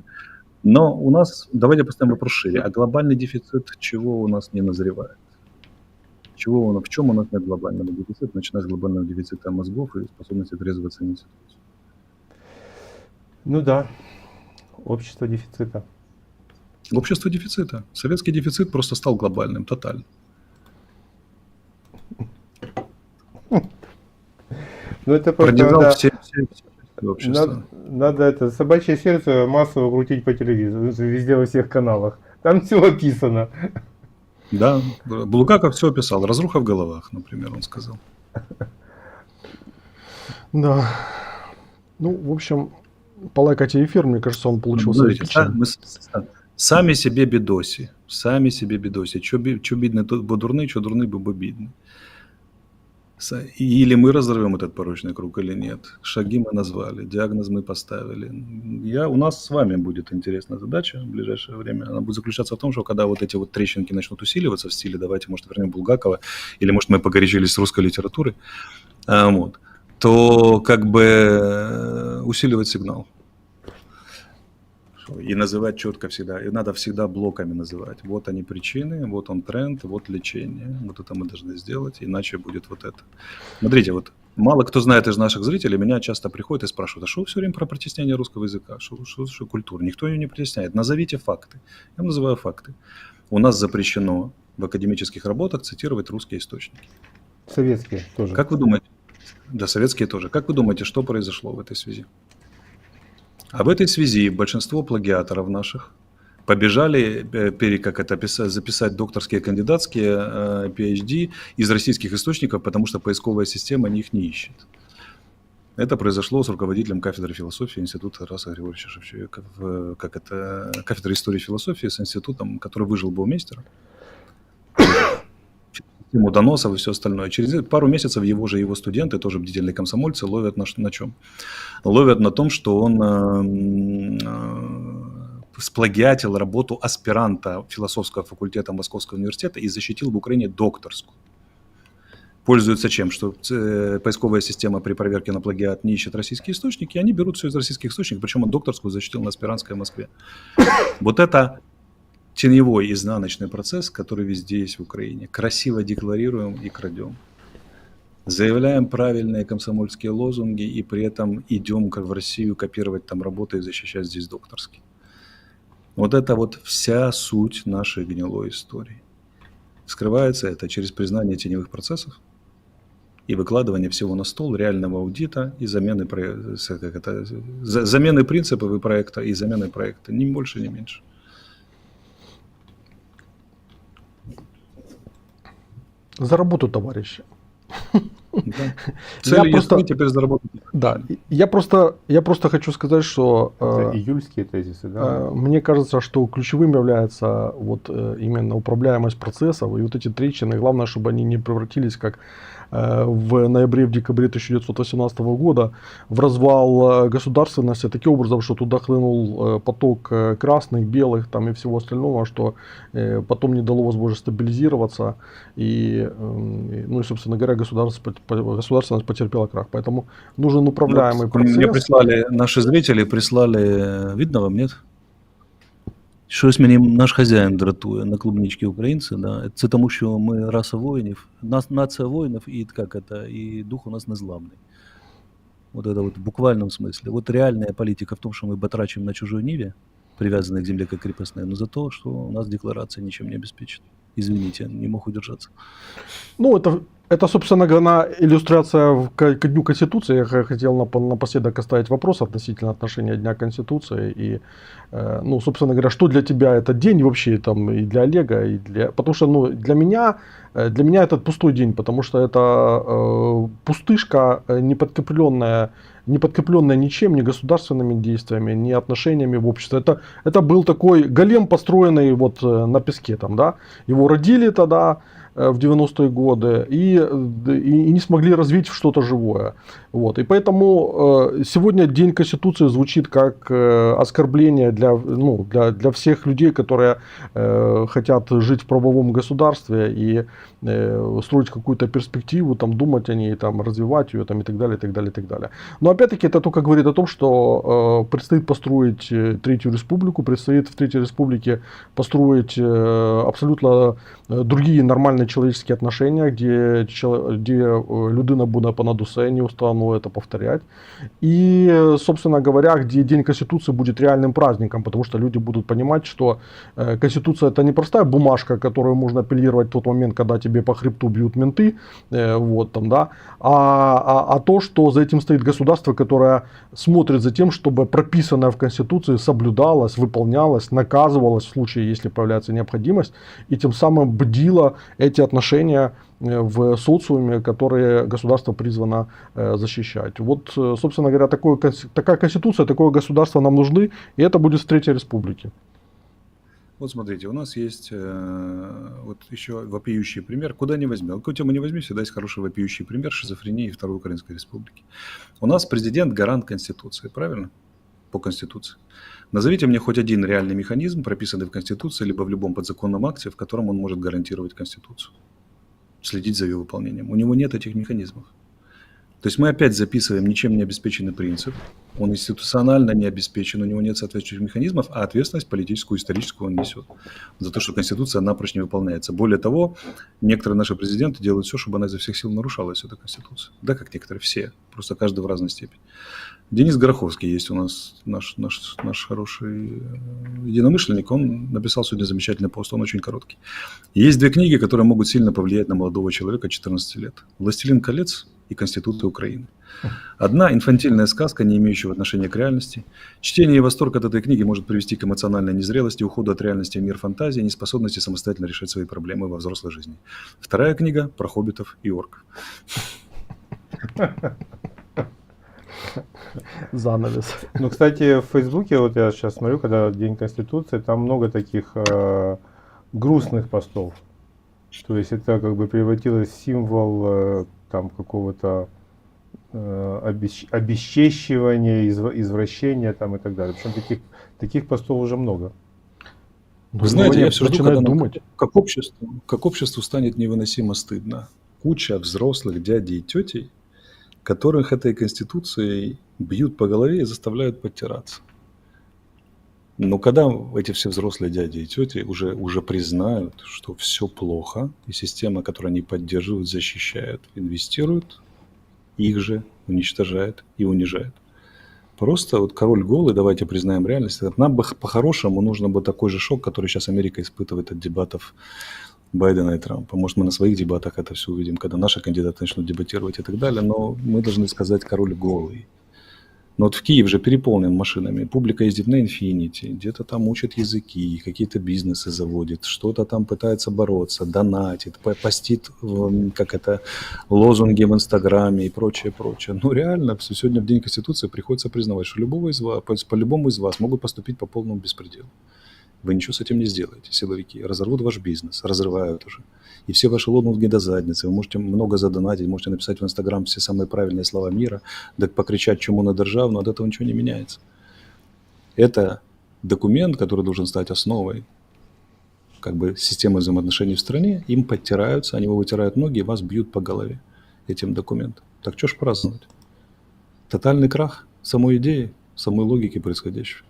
Но у нас, давайте поставим вопрос шире, а глобальный дефицит чего у нас не назревает? В чем у нас нет глобального дефицита, начиная с глобального дефицита мозгов и способности трезво оценить ситуацию? Ну да, общество дефицита. Общество дефицита. Советский дефицит просто стал глобальным, тотально. Ну это просто Пронизал надо, все общества. надо это собачье сердце массово крутить по телевизору, везде во всех каналах. Там все описано. Да, Булгаков все описал. Разруха в головах, например, он сказал. Да. Ну, в общем, полайкайте эфир, мне кажется, он получился Смотрите, эпичным. мы сами себе бедоси. Сами себе бедоси. Что бедный, тот бо дурный, что дурный, бо бедный. Или мы разорвем этот порочный круг, или нет. Шаги мы назвали, диагноз мы поставили. У нас с вами будет интересная задача в ближайшее время. Она будет заключаться в том, что когда вот эти вот трещинки начнут усиливаться в стиле «давайте, может, вернем Булгакова», или, может, мы погорячились с русской литературой, то как бы усиливать сигнал. И называть четко всегда. И надо всегда блоками называть. Вот они причины, вот он тренд, вот лечение. Вот это мы должны сделать, иначе будет вот это. Смотрите, вот мало кто знает из наших зрителей, меня часто приходят и спрашивают, а что вы все время про притеснение русского языка? Что культура? Никто ее не притесняет. Назовите факты. Я называю факты. У нас запрещено в академических работах цитировать русские источники. Советские тоже. Как вы думаете? Да, советские тоже. Как вы думаете, что произошло в этой связи? А в этой связи большинство плагиаторов наших побежали записать докторские, кандидатские PhD из российских источников, потому что поисковая система их не ищет. Это произошло с руководителем кафедры философии Института Тараса Григорьевича Шевченко, кафедры истории и философии с институтом, который выжил Баумейстера. Ему доносов и все остальное. Через пару месяцев его студенты, тоже бдительные комсомольцы, ловят на чем? Ловят на том, что он сплагиатил работу аспиранта философского факультета Московского университета и защитил в Украине докторскую. Пользуются чем? Что поисковая система при проверке на плагиат не ищет российские источники, и они берут все из российских источников, причем он докторскую защитил на аспирантской в Москве. Вот это теневой изнаночный процесс, который везде есть в Украине. Красиво декларируем и крадем. Заявляем правильные комсомольские лозунги и при этом идем как в Россию копировать там работы и защищать здесь докторские. Вот это вот вся суть нашей гнилой истории. Скрывается это через признание теневых процессов и выкладывание всего на стол, реального аудита и замены принципов и проекта, и замены проекта. Ни больше, ни меньше. За работу, товарищи. Да. Я Цель просто, ясны, теперь заработать. да, я просто хочу сказать, что Это июльские тезисы, да? мне кажется, что ключевым является вот именно управляемость процессов и вот эти трещины. Главное, чтобы они не превратились, как в ноябре, в декабре 1918 года, в развал государственности таким образом, что туда хлынул поток красных, белых там и всего остального, что потом не дало возможности стабилизироваться. Ну и, собственно говоря, государственность потерпела крах. Поэтому нужен управляемый Вот мне процесс. прислали, наши зрители прислали, видно вам, нет? Щось мені наш хазяїн дратує на клубнички українці, да. Це тому, що ми раса воїнів, нація воїнів, і як это, і дух у нас незламний. Вот это вот в буквальном смысле. Вот реальная политика в том, что мы батрачим на чужой ниве, привязанной к земле как крепостной, но за то, что у нас декларация ничем не обеспечена. Извините, не мог удержаться. Ну, это, собственно говоря, иллюстрация ко Дню Конституции. Я хотел напоследок оставить вопрос относительно отношения Дня Конституции. И, ну, собственно говоря, что для тебя этот день вообще, там, и для Олега, и для... Потому что, ну, для меня этот пустой день, потому что это пустышка, не подкрепленная ничем, ни государственными действиями, ни отношениями в обществе. Это был такой голем, построенный вот на песке там, да. Его родили тогда, в 90-е годы, и не смогли развить в что-то живое. Вот. И поэтому сегодня День Конституции звучит как оскорбление для всех людей, которые хотят жить в правовом государстве и строить какую-то перспективу, там, думать о ней, там, развивать ее там, и так далее, и так далее, и так далее. Но опять-таки это только говорит о том, что предстоит построить Третью Республику, предстоит в Третьей Республике построить абсолютно другие нормальные человеческие отношения, где людина буде понад усе, не устану это повторять. И, собственно говоря, где День Конституции будет реальным праздником, потому что люди будут понимать, что Конституция это не простая бумажка, которую можно апеллировать в тот момент, когда тебе по хребту бьют менты, вот, там, да, а то, что за этим стоит государство, которое смотрит за тем, чтобы прописанное в Конституции соблюдалось, выполнялось, наказывалось в случае, если появляется необходимость, и тем самым бдило эти отношения в социуме, которые государство призвано защищать. Вот, собственно говоря, такая конституция, такое государство нам нужны, и это будет в Третьей Республике. Вот смотрите, у нас есть вот еще вопиющий пример, куда ни возьми. Какую тему не возьми, всегда есть хороший вопиющий пример шизофрении Второй Украинской Республики. У нас президент гарант Конституции, правильно? По Конституции. Назовите мне хоть один реальный механизм, прописанный в Конституции, либо в любом подзаконном акте, в котором он может гарантировать Конституцию, следить за ее выполнением. У него нет этих механизмов. То есть мы опять записываем ничем не обеспеченный принцип, он институционально не обеспечен, у него нет соответствующих механизмов, а ответственность политическую, историческую он несет за то, что Конституция напрочь не выполняется. Более того, некоторые наши президенты делают все, чтобы она изо всех сил нарушалась, эта Конституция. Да, как некоторые, все, просто каждый в разной степени. Денис Гороховский есть у нас, наш хороший единомышленник, он написал сегодня замечательный пост, он очень короткий. Есть две книги, которые могут сильно повлиять на молодого человека 14 лет. «Властелин колец» и «Конституция Украины». Одна инфантильная сказка, не имеющая отношения к реальности. Чтение и восторг от этой книги может привести к эмоциональной незрелости, уходу от реальности в мир фантазии, неспособности самостоятельно решать свои проблемы во взрослой жизни. Вторая книга про хоббитов и орков. Занавес. Ну, кстати, в Фейсбуке, вот я сейчас смотрю, когда День Конституции, там много таких грустных постов. То есть это как бы превратилось в символ там какого-то обесчещивания, извращения там и так далее. Причем таких постов уже много. Вы знаете, я все жду, когда думать. Как обществу станет невыносимо стыдно. Куча взрослых дядей и тетей, которых этой Конституцией бьют по голове и заставляют подтираться. Но когда эти все взрослые дяди и тети уже признают, что все плохо, и система, которую они поддерживают, защищает, инвестирует, их же уничтожает и унижает. Просто вот король голый, давайте признаем реальность. Нам бы по-хорошему нужно бы такой же шок, который сейчас Америка испытывает от дебатов Байдена и Трампа. Может, мы на своих дебатах это все увидим, когда наши кандидаты начнут дебатировать и так далее, но мы должны сказать король голый. Но вот в Киев же переполнен машинами. Публика ездит на Infiniti, где-то там учит языки, какие-то бизнесы заводит, что-то там пытается бороться, донатит, постит лозунги в Инстаграме и прочее, прочее. Ну реально, сегодня в День Конституции приходится признавать, что по-любому из вас могут поступить по полному беспределу. Вы ничего с этим не сделаете, силовики. Разорвут ваш бизнес, разрывают уже. И все ваши лозунги до задницы. Вы можете много задонатить, можете написать в Инстаграм все самые правильные слова мира, да покричать чему на державу, но от этого ничего не меняется. Это документ, который должен стать основой системы взаимоотношений в стране. Им подтираются, они его вытирают ноги и вас бьют по голове этим документом. Так что ж праздновать? Тотальный крах самой идеи, самой логики происходящего.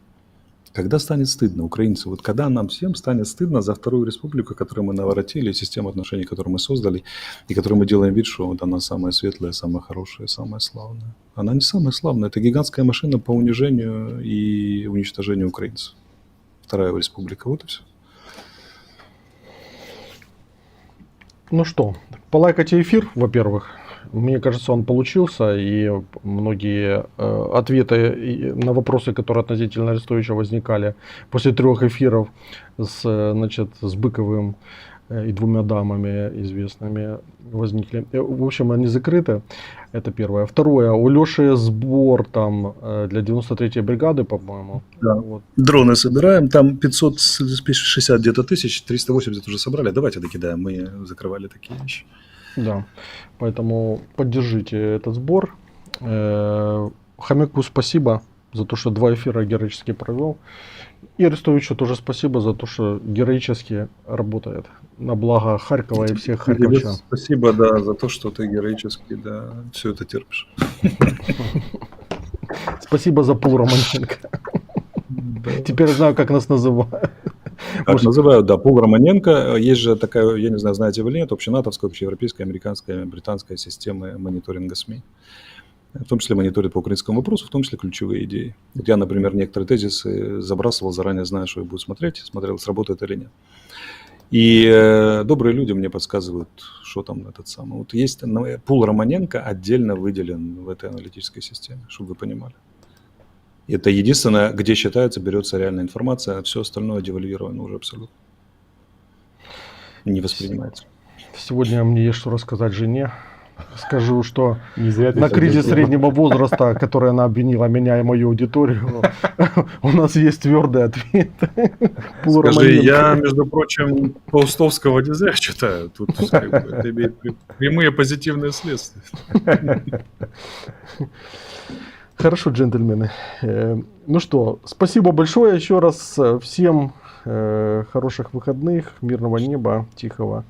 Когда станет стыдно, украинцы? Вот когда нам всем станет стыдно за Вторую Республику, которую мы наворотили, систему отношений, которую мы создали, и которую мы делаем вид, что вот она самая светлая, самая хорошая, самая славная. Она не самая славная. Это гигантская машина по унижению и уничтожению украинцев. Вторая Республика. Вот и все. Ну что, полайкайте эфир, во-первых. Мне кажется, он получился, и многие ответы на вопросы, которые относительно Арестовича возникали после 3 эфиров с Быковым и 2 дамами известными возникли. В общем, они закрыты. Это первое. Второе. У Леши сбор там для 93-й бригады, по-моему. Да. Вот. Дроны собираем, там 560 где-то тысяч, 380 уже собрали. Давайте докидаем, мы закрывали такие вещи. Да, поэтому поддержите этот сбор. Хомяку спасибо за то, что 2 эфира героически провел. И Арестовичу тоже спасибо за то, что героически работает на благо Харькова и всех харьковчан. Спасибо, да, за то, что ты героически, да, все это терпишь. Спасибо за Пол Романенко. Теперь знаю, как нас называют. Как называют, да, Пол Романенко. Есть же такая, я не знаю, знаете вы или нет, общенатовская, общеевропейская, американская, британская системы мониторинга СМИ. В том числе мониторит по украинскому вопросу, в том числе ключевые идеи. Вот я, например, некоторые тезисы забрасывал, заранее зная, что я буду смотреть, смотрел, сработает или нет. И добрые люди мне подсказывают, что там этот самый. Вот есть Пол Романенко отдельно выделен в этой аналитической системе, чтобы вы понимали. Это единственное, где считается, берется реальная информация, а все остальное девальвировано уже абсолютно. Не воспринимается. Сегодня мне есть что рассказать жене. Скажу, что Не зря ты на так кризис сделал. среднего возраста, который она обвинила меня и мою аудиторию, у нас есть твердый ответ. Пол Скажи, Романенко. я, между прочим, Паустовского не зря читаю. Тут это имеет прямые позитивные следствия. Хорошо, джентльмены. Ну что, спасибо большое еще раз всем. Хороших выходных, мирного неба, тихого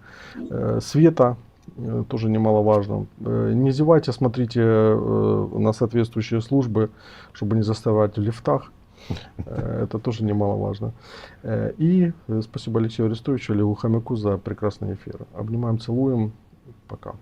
света. Тоже немаловажно. Не зевайте, смотрите на соответствующие службы, чтобы не заставать в лифтах. Это тоже немаловажно. И спасибо Алексею Арестовичу и Олегу Хомяку за прекрасный эфир. Обнимаем, целуем. Пока.